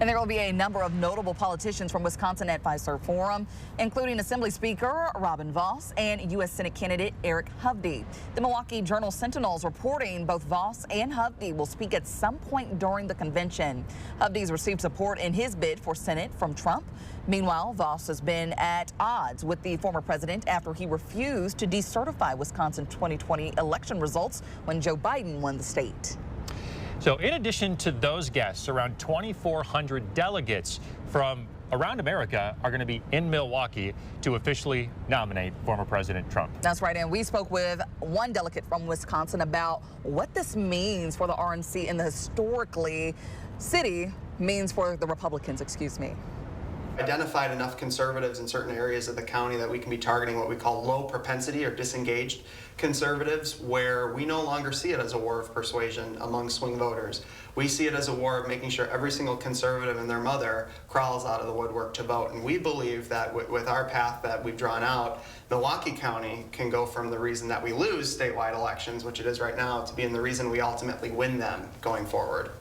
Speaker 7: And there will be a number of notable politicians from Wisconsin at Fiserv Forum, including Assembly Speaker Robin Vos and U.S. Senate candidate Eric Hovde. The Milwaukee Journal-Sentinel is reporting both Vos and Hovde will speak at some point during the convention. Hovde's received support in his bid for Senate from Trump. Meanwhile, Vos has been at odds with the former president after he refused to decertify Wisconsin 2020 election results when Joe Biden won the state.
Speaker 4: So in addition to those guests, around 2,400 delegates from around America are going to be in Milwaukee to officially nominate former President Trump.
Speaker 7: That's right, and we spoke with one delegate from Wisconsin about what this means for the RNC and the historically city means for the Republicans,
Speaker 12: Identified enough conservatives in certain areas of the county that we can be targeting what we call low propensity or disengaged conservatives, where we no longer see it as a war of persuasion among swing voters. We see it as a war of making sure every single conservative and their mother crawls out of the woodwork to vote. And we believe that with our path that we've drawn out, Milwaukee County can go from the reason that we lose statewide elections, which it is right now, to being the reason we ultimately win them going forward.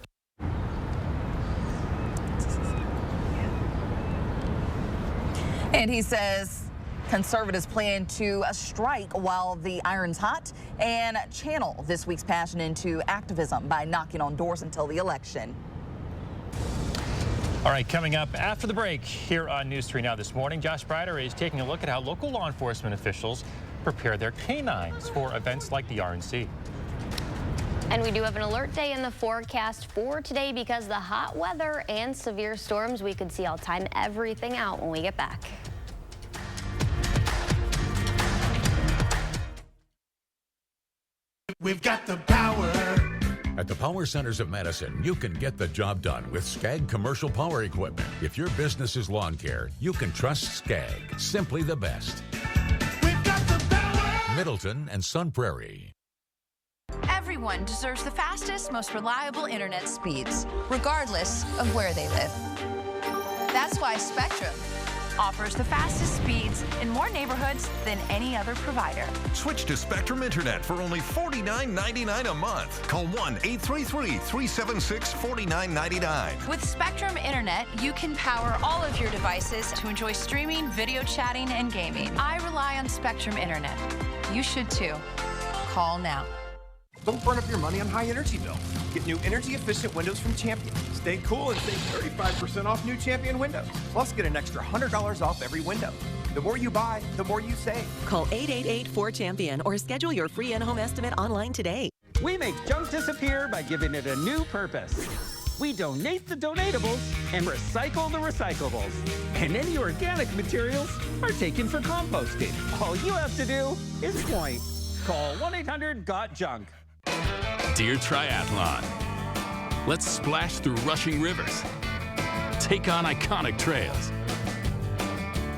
Speaker 7: And he says conservatives plan to strike while the iron's hot and channel this week's passion into activism by knocking on doors until the election.
Speaker 4: All right, coming up after the break here on News 3 Now this morning, Josh Breider is taking a look at how local law enforcement officials prepare their canines for events like the RNC.
Speaker 24: And we do have an alert day in the forecast for today because the hot weather and severe storms. We could see I'll time everything out when we get back.
Speaker 17: We've got the power.
Speaker 1: At the Power Centers of Madison, you can get the job done with Skag Commercial Power Equipment. If your business is lawn care, you can trust Skag. Simply the best.
Speaker 17: We've got the power.
Speaker 1: Middleton and Sun Prairie.
Speaker 13: Everyone deserves the fastest, most reliable internet speeds, regardless of where they live. That's why Spectrum offers the fastest speeds in more neighborhoods than any other provider.
Speaker 14: Switch to Spectrum Internet for only $49.99 a month. Call 1-833-376-4999.
Speaker 13: With Spectrum Internet, you can power all of your devices to enjoy streaming, video chatting, and gaming. I rely on Spectrum Internet. You should too. Call now.
Speaker 15: Don't burn up your money on high energy bills. Get new energy-efficient windows from Champion. Stay cool and save 35% off new Champion windows. Plus, get an extra $100 off every window. The more you buy, the more you save.
Speaker 16: Call 888-4CHAMPION or schedule your free in-home estimate online today.
Speaker 9: We make junk disappear by giving it a new purpose. We donate the donatables and recycle the recyclables. And any organic materials are taken for composting. All you have to do is point. Call 1-800-GOT-JUNK.
Speaker 32: Dear Triathlon, let's splash through rushing rivers, take on iconic trails,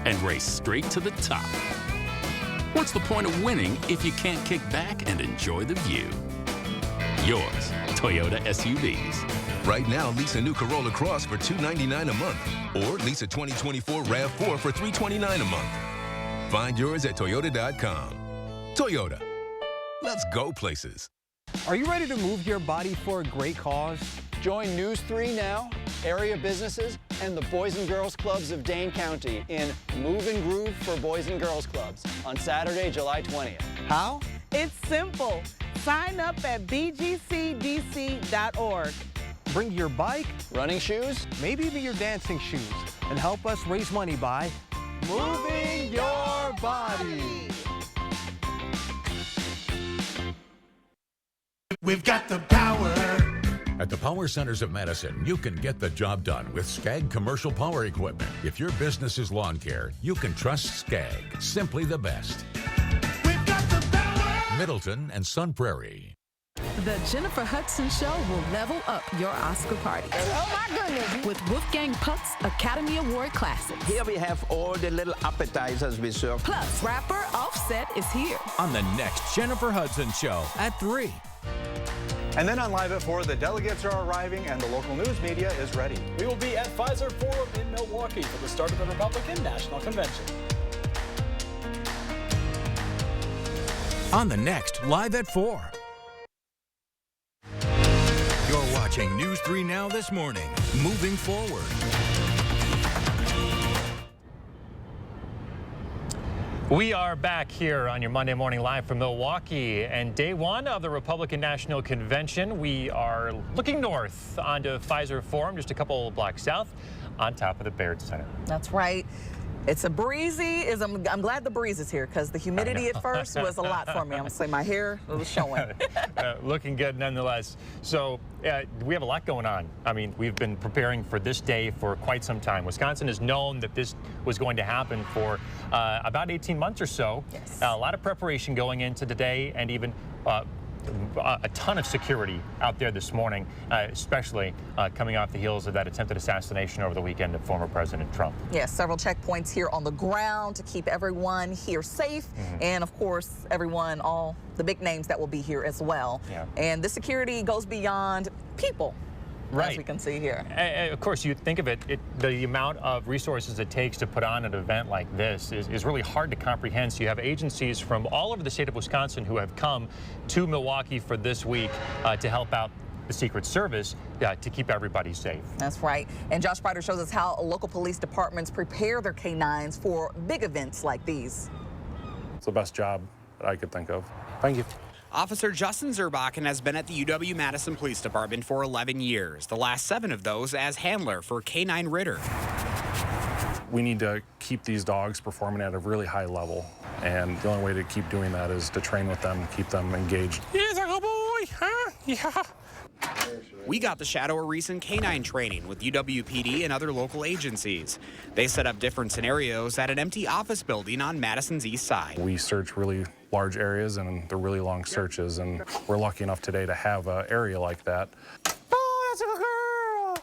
Speaker 32: and race straight to the top. What's the point of winning if you can't kick back and enjoy the view? Yours, Toyota SUVs.
Speaker 18: Right now, lease a new Corolla Cross for $299 a month, or lease a 2024 RAV4 for $329 a month. Find yours at Toyota.com. Toyota. Let's go places.
Speaker 19: Are you ready to move your body for a great cause? Join News 3 Now, area businesses, and the Boys and Girls Clubs of Dane County in Move and Groove for Boys and Girls Clubs on Saturday, July 20th. How?
Speaker 20: It's simple. Sign up at bgcdc.org.
Speaker 19: Bring your bike, running shoes, maybe even your dancing shoes, and help us raise money by moving your body.
Speaker 17: We've got the power.
Speaker 1: At the Power Centers of Madison, you can get the job done with Skag Commercial Power Equipment. If your business is lawn care, you can trust Skag. Simply the best.
Speaker 17: We've got the power.
Speaker 1: Middleton and Sun Prairie.
Speaker 21: The Jennifer Hudson Show will level up your Oscar party.
Speaker 28: Oh my goodness!
Speaker 21: With Wolfgang Puck's Academy Award Classics.
Speaker 28: Here we have all the little appetizers we serve.
Speaker 21: Plus, rapper Offset is here.
Speaker 1: On the next Jennifer Hudson Show at 3.
Speaker 19: And then on Live at 4, the delegates are arriving and the local news media is ready.
Speaker 30: We will be at Fiserv Forum in Milwaukee for the start of the Republican National Convention.
Speaker 1: On the next Live at 4. You're watching
Speaker 2: watching News 3 Now this morning. Moving forward.
Speaker 4: We are back here on your Monday Morning Live from Milwaukee, and day one of the Republican National Convention. We are looking north onto Pfizer Forum, just a couple blocks south, on top of the Baird Center.
Speaker 7: That's right. It's a breezy. I'm glad the breeze is here because the humidity at first was a lot for me. I'm gonna say my hair was showing.
Speaker 4: Looking good nonetheless. So we have a lot going on. I mean, we've been preparing for this day for quite some time. Wisconsin has known that this was going to happen for about 18 months or so.
Speaker 7: Yes.
Speaker 4: A lot of preparation going into today, and even a ton of security out there this morning, especially coming off the heels of that attempted assassination over the weekend of former President Trump.
Speaker 7: Yes, several checkpoints here on the ground to keep everyone here safe. And of course, everyone, all the big names that will be here as well.
Speaker 4: Yeah.
Speaker 7: And the security goes beyond people.
Speaker 4: Right.
Speaker 7: As we can see here.
Speaker 4: Of course, you think of it, the amount of resources it takes to put on an event like this is really hard to comprehend. So you have agencies from all over the state of Wisconsin who have come to Milwaukee for this week to help out the Secret Service to keep everybody safe.
Speaker 7: That's right. And Josh Spider shows us how local police departments prepare their canines for big events like these.
Speaker 3: It's the best job that I could think of. Thank you.
Speaker 5: Officer Justin Zerbakken has been at the UW-Madison Police Department for 11 years, the last 7 of those as handler for K9 Ritter.
Speaker 3: We need to keep these dogs performing at a really high level, and the only way to keep doing that is to train with them, keep them engaged.
Speaker 5: He's a good boy, huh? Yeah. We got to shadow a recent K9 training with UWPD and other local agencies. They set up different scenarios at an empty office building on Madison's east side.
Speaker 3: We search really large areas, and they're really long searches, and we're lucky enough today to have an area like that. Oh, that's a good girl!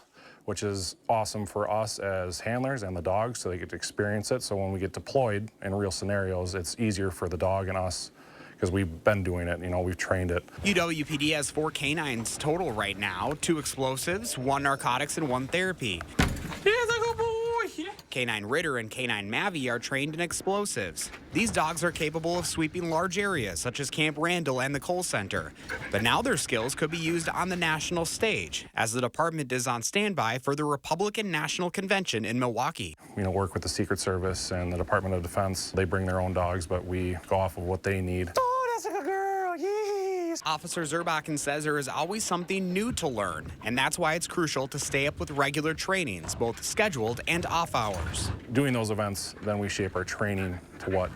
Speaker 3: Which is awesome for us as handlers and the dogs, so they get to experience it. So when we get deployed in real scenarios, it's easier for the dog and us, because we've been doing it, we've trained it.
Speaker 5: UWPD has 4 canines total right now, 2 explosives, 1 narcotics, and 1 therapy. He's a good boy. K9 Ritter and K9 Mavi are trained in explosives. These dogs are capable of sweeping large areas such as Camp Randall and the Cole Center. But now their skills could be used on the national stage, as the department is on standby for the Republican National Convention in Milwaukee.
Speaker 3: Work with the Secret Service and the Department of Defense. They bring their own dogs, but we go off of what they need.
Speaker 5: Oh, that's a good girl, yes! Officer Zerbakken says there is always something new to learn, and that's why it's crucial to stay up with regular trainings, both scheduled and off hours.
Speaker 3: Doing those events, then we shape our training to what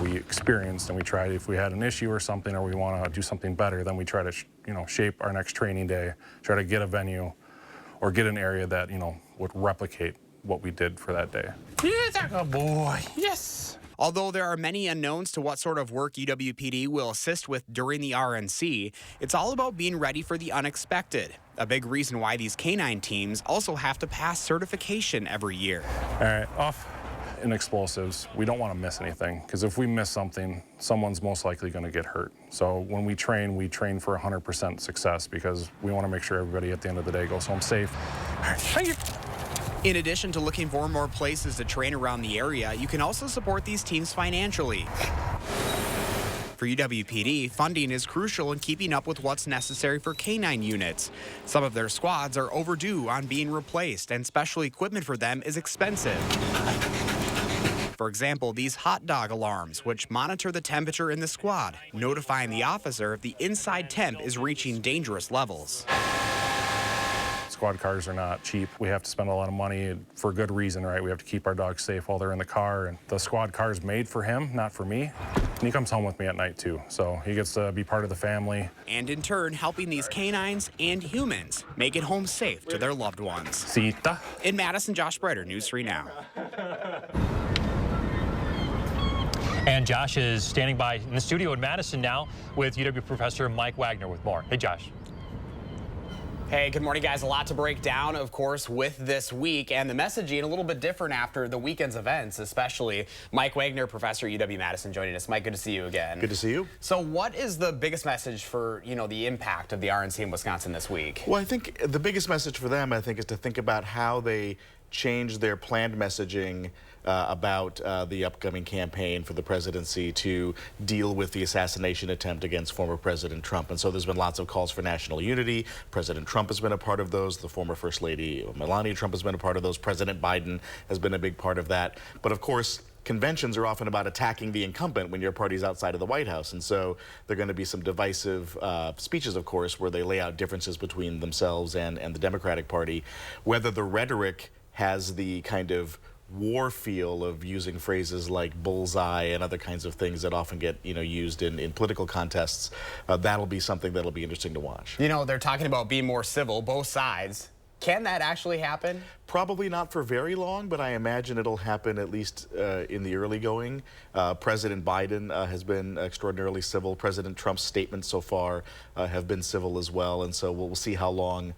Speaker 3: we experienced, and we try, if we had an issue or something, or we want to do something better, then we try to shape our next training day, try to get a venue or get an area that would replicate what we did for that day.
Speaker 5: He's a good boy, yes! Although there are many unknowns to what sort of work UWPD will assist with during the RNC, it's all about being ready for the unexpected. A big reason why these canine teams also have to pass certification every year.
Speaker 3: All right, off in explosives, we don't want to miss anything, because if we miss something, someone's most likely going to get hurt. So when we train for 100% success, because we want to make sure everybody at the end of the day goes home safe.
Speaker 5: Thank you. In addition to looking for more places to train around the area, you can also support these teams financially. For UWPD, funding is crucial in keeping up with what's necessary for K9 units. Some of their squads are overdue on being replaced, and special equipment for them is expensive. For example, these hot dog alarms, which monitor the temperature in the squad, notifying the officer if the inside temp is reaching dangerous levels.
Speaker 3: Squad cars are not cheap. We have to spend a lot of money for good reason, right? We have to keep our dogs safe while they're in the car. And the squad car is made for him, not for me. And he comes home with me at night too, so he gets to be part of the family.
Speaker 5: And in turn, helping these canines and humans make it home safe to their loved ones.
Speaker 3: Sita.
Speaker 5: In Madison, Josh Brighter, News 3 Now.
Speaker 4: And Josh is standing by in the studio in Madison now with UW professor Mike Wagner with more. Hey, Josh.
Speaker 8: Hey, good morning, guys. A lot to break down, of course, with this week, and the messaging a little bit different after the weekend's events, especially. Mike Wagner, professor at UW-Madison, joining us. Mike, good to see you again.
Speaker 10: Good to see you.
Speaker 8: So what is the biggest message for, the impact of the RNC in Wisconsin this week?
Speaker 10: Well, I think the biggest message for them, is to think about how they
Speaker 6: change their planned messaging about the upcoming campaign for the presidency to deal with the assassination attempt against former President Trump. And so there's been lots of calls for national unity. President Trump has been a part of those. The former First Lady Melania Trump has been a part of those. President Biden has been a big part of that. But of course, conventions are often about attacking the incumbent when your party's outside of the White House. And so there are going to be some divisive speeches, of course, where they lay out differences between themselves and the Democratic Party. Whether the rhetoric has the kind of war feel of using phrases like bullseye and other kinds of things that often get used in political contests, that'll be something that'll be interesting to watch.
Speaker 8: They're talking about being more civil, both sides. Can that actually happen?
Speaker 6: Probably not for very long, but I imagine it'll happen at least in the early going. President Biden has been extraordinarily civil. President Trump's statements so far have been civil as well, and so we'll see how long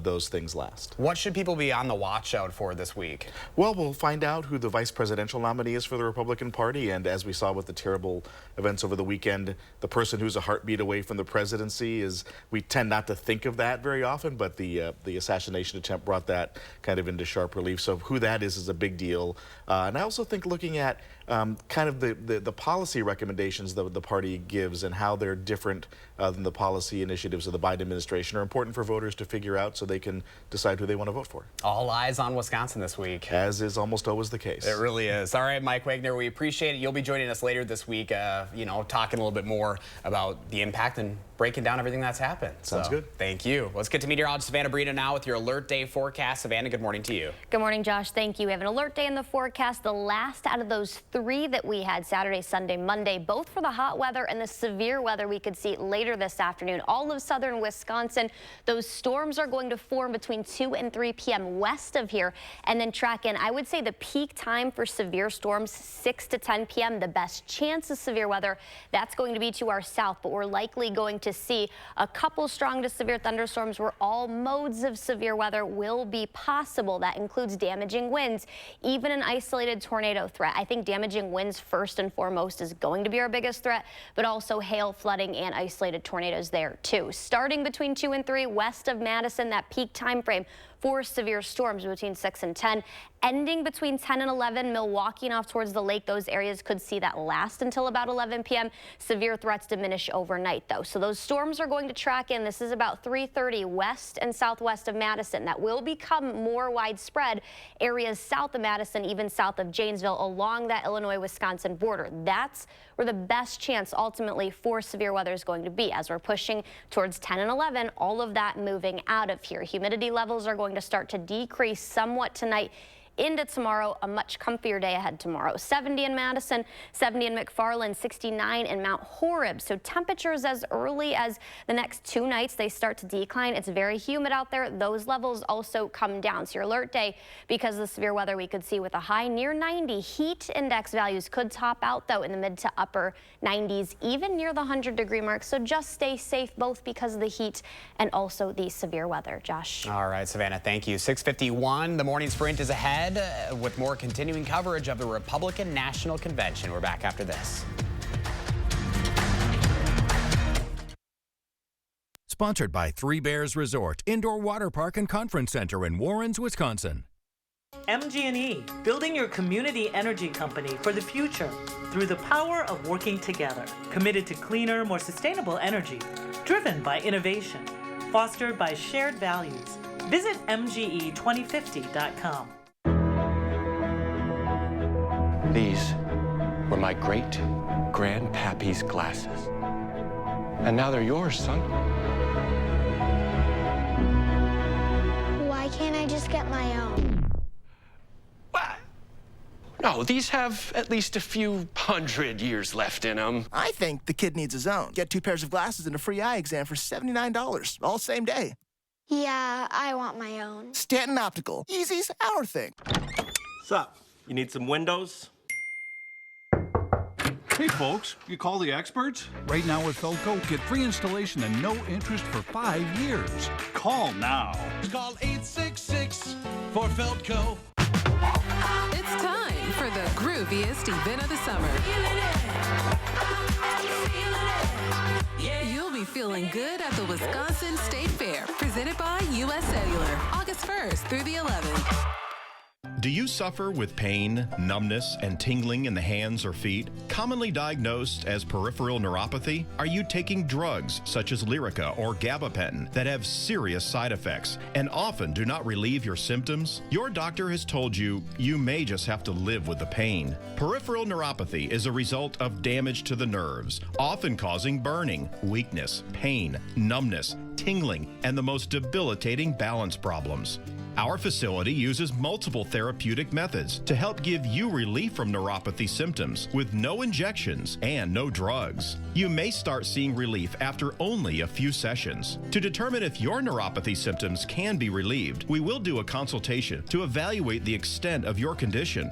Speaker 6: those things last.
Speaker 8: What should people be on the watch out for this week?
Speaker 6: Well, we'll find out who the vice presidential nominee is for the Republican Party, and as we saw with the terrible events over the weekend, the person who's a heartbeat away from the presidency is, we tend not to think of that very often, but the assassination attempt brought that kind of into sharp relief. So who that is a big deal. And I also think looking at kind of the policy recommendations that the party gives and how they're different than the policy initiatives of the Biden administration are important for voters to figure out so they can decide who they want to vote for.
Speaker 8: All eyes on Wisconsin this week.
Speaker 6: As is almost always the case.
Speaker 8: It really is. All right, Mike Wagner, we appreciate it. You'll be joining us later this week, talking a little bit more about the impact and breaking down everything that's happened.
Speaker 6: Sounds good.
Speaker 8: Thank you. Let's get to meteorologist Savannah Brito now with your alert day forecast. Savannah, good morning to you.
Speaker 10: Good morning, Josh. Thank you. We have an alert day in the forecast, the last out of those 3 that we had Saturday, Sunday, Monday, both for the hot weather and the severe weather we could see later this afternoon. All of southern Wisconsin, those storms are going to form between 2 and 3 p.m. west of here and then track in. I would say the peak time for severe storms, 6 to 10 p.m. The best chance of severe weather, that's going to be to our south, but we're likely going to see a couple strong to severe thunderstorms where all modes of severe weather will be possible. That includes damaging winds, even an isolated tornado threat. I think damaging winds first and foremost is going to be our biggest threat, but also hail, flooding, and isolated tornadoes there too. Starting between 2 and 3 west of Madison, that peak time frame for severe storms between 6 and 10. Ending between 10 and 11, Milwaukee and off towards the lake, those areas could see that last until about 11 p.m. Severe threats diminish overnight, though. So those storms are going to track in. This is about 3:30 west and southwest of Madison. That will become more widespread. Areas south of Madison, even south of Janesville, along that Illinois-Wisconsin border. That's where the best chance ultimately for severe weather is going to be. As we're pushing towards 10 and 11, all of that moving out of here. Humidity levels are going to start to decrease somewhat tonight into tomorrow. A much comfier day ahead tomorrow. 70 in Madison, 70 in McFarland, 69 in Mount Horeb. So temperatures as early as the next 2 nights, they start to decline. It's very humid out there. Those levels also come down. So your alert day, because of the severe weather we could see with a high near 90. Heat index values could top out, though, in the mid to upper 90s, even near the 100-degree mark. So just stay safe, both because of the heat and also the severe weather. Josh.
Speaker 8: All right, Savannah, thank you. 6:51, the morning sprint is ahead with more continuing coverage of the Republican National Convention. We're back after this.
Speaker 2: Sponsored by Three Bears Resort, Indoor Water Park and Conference Center in Warrens, Wisconsin.
Speaker 11: MG&E, building your community energy company for the future through the power of working together. Committed to cleaner, more sustainable energy, driven by innovation, fostered by shared values. Visit MGE2050.com.
Speaker 12: These were my great-grandpappy's glasses. And now they're yours, son.
Speaker 22: Why can't I just get my own?
Speaker 12: What? No, these have at least a few 100 years left in them.
Speaker 23: I think the kid needs his own. Get 2 pairs of glasses and a free eye exam for $79, all same day.
Speaker 22: Yeah, I want my own.
Speaker 23: Stanton Optical. Easy's our thing.
Speaker 24: Sup? You need some windows?
Speaker 25: Hey folks, you call the experts? Right now at Feldco, get free installation and no interest for 5 years. Call now.
Speaker 17: Call 866 for Feldco.
Speaker 21: It's time for the grooviest event of the summer. You'll be feeling good at the Wisconsin State Fair, presented by U.S. Cellular, August 1st through the 11th.
Speaker 9: Do you suffer with pain, numbness, and tingling in the hands or feet, commonly diagnosed as peripheral neuropathy? Are you taking drugs such as Lyrica or gabapentin that have serious side effects and often do not relieve your symptoms? Your doctor has told you you may just have to live with the pain. Peripheral neuropathy is a result of damage to the nerves, often causing burning, weakness, pain, numbness, tingling, and the most debilitating balance problems. Our facility uses multiple therapeutic methods to help give you relief from neuropathy symptoms with no injections and no drugs. You may start seeing relief after only a few sessions. To determine if your neuropathy symptoms can be relieved, we will do a consultation to evaluate the extent of your condition.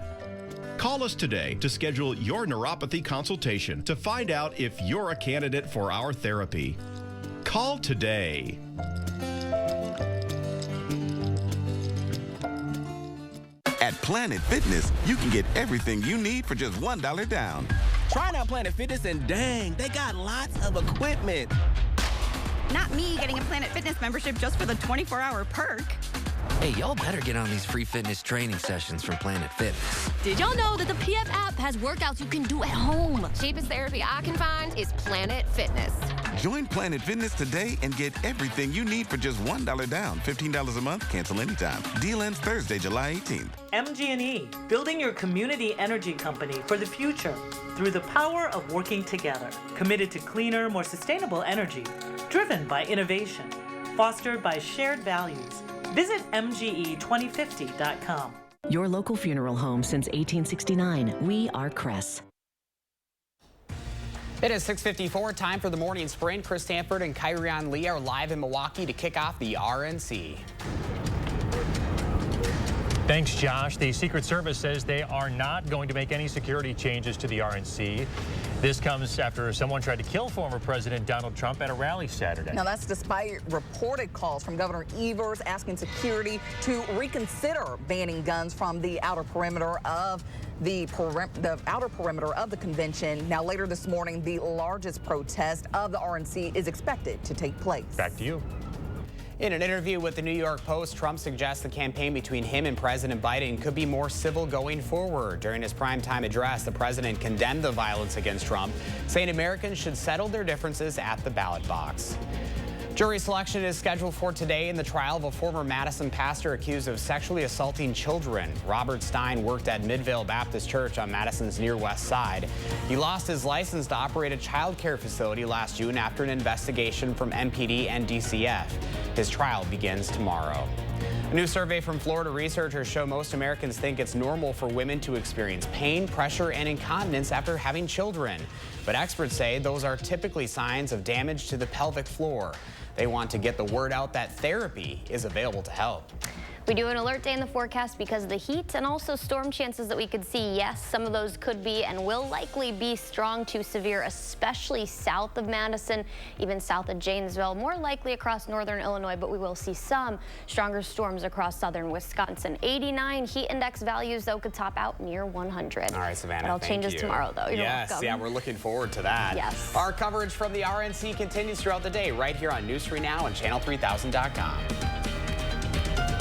Speaker 9: Call us today to schedule your neuropathy consultation to find out if you're a candidate for our therapy. Call today.
Speaker 13: At Planet Fitness, you can get everything you need for just $1 down.
Speaker 14: Try out Planet Fitness and dang, they got lots of equipment.
Speaker 15: Not me getting a Planet Fitness membership just for the 24-hour perk.
Speaker 16: Hey, y'all better get on these free fitness training sessions from Planet Fitness.
Speaker 18: Did y'all know that the PF app has workouts you can do at home? Cheapest therapy I can find is Planet Fitness.
Speaker 13: Join Planet Fitness today and get everything you need for just $1 down. $15 a month, cancel anytime. Deal ends Thursday, July 18th.
Speaker 11: MG&E, building your community energy company for the future through the power of working together. Committed to cleaner, more sustainable energy, driven by innovation, fostered by shared values. Visit MGE2050.com.
Speaker 20: Your local funeral home since 1869. We are Cress.
Speaker 8: It is 6:54, time for the morning sprint. Chris Stanford and Kyrion Lee are live in Milwaukee to kick off the RNC.
Speaker 4: Thanks, Josh. The Secret Service says they are not going to make any security changes to the RNC. This comes after someone tried to kill former President Donald Trump at a rally Saturday.
Speaker 7: Now, that's despite reported calls from Governor Evers asking security to reconsider banning guns from the outer perimeter of the convention. Now, later this morning, the largest protest of the RNC is expected to take place.
Speaker 4: Back to you.
Speaker 8: In an interview with the New York Post, Trump suggests the campaign between him and President Biden could be more civil going forward. During his primetime address, the president condemned the violence against Trump, saying Americans should settle their differences at the ballot box. Jury selection is scheduled for today in the trial of a former Madison pastor accused of sexually assaulting children. Robert Stein worked at Midvale Baptist Church on Madison's near west side. He lost his license to operate a child care facility last June after an investigation from MPD and DCF. His trial begins tomorrow. A new survey from Florida researchers show most Americans think it's normal for women to experience pain, pressure, and incontinence after having children. But experts say those are typically signs of damage to the pelvic floor. They want to get the word out that therapy is available to help.
Speaker 10: We do an alert day in the forecast because of the heat and also storm chances that we could see. Yes, some of those could be and will likely be strong to severe, especially south of Madison, even south of Janesville, more likely across northern Illinois, but we will see some stronger storms across southern Wisconsin. 89 heat index values, though, could top out near 100.
Speaker 8: All right, Savannah,
Speaker 10: It all changes tomorrow, though. You're welcome.
Speaker 8: Yeah, we're looking forward to that.
Speaker 10: Yes.
Speaker 8: Our coverage from the RNC continues throughout the day right here on News 3 Now and Channel3000.com.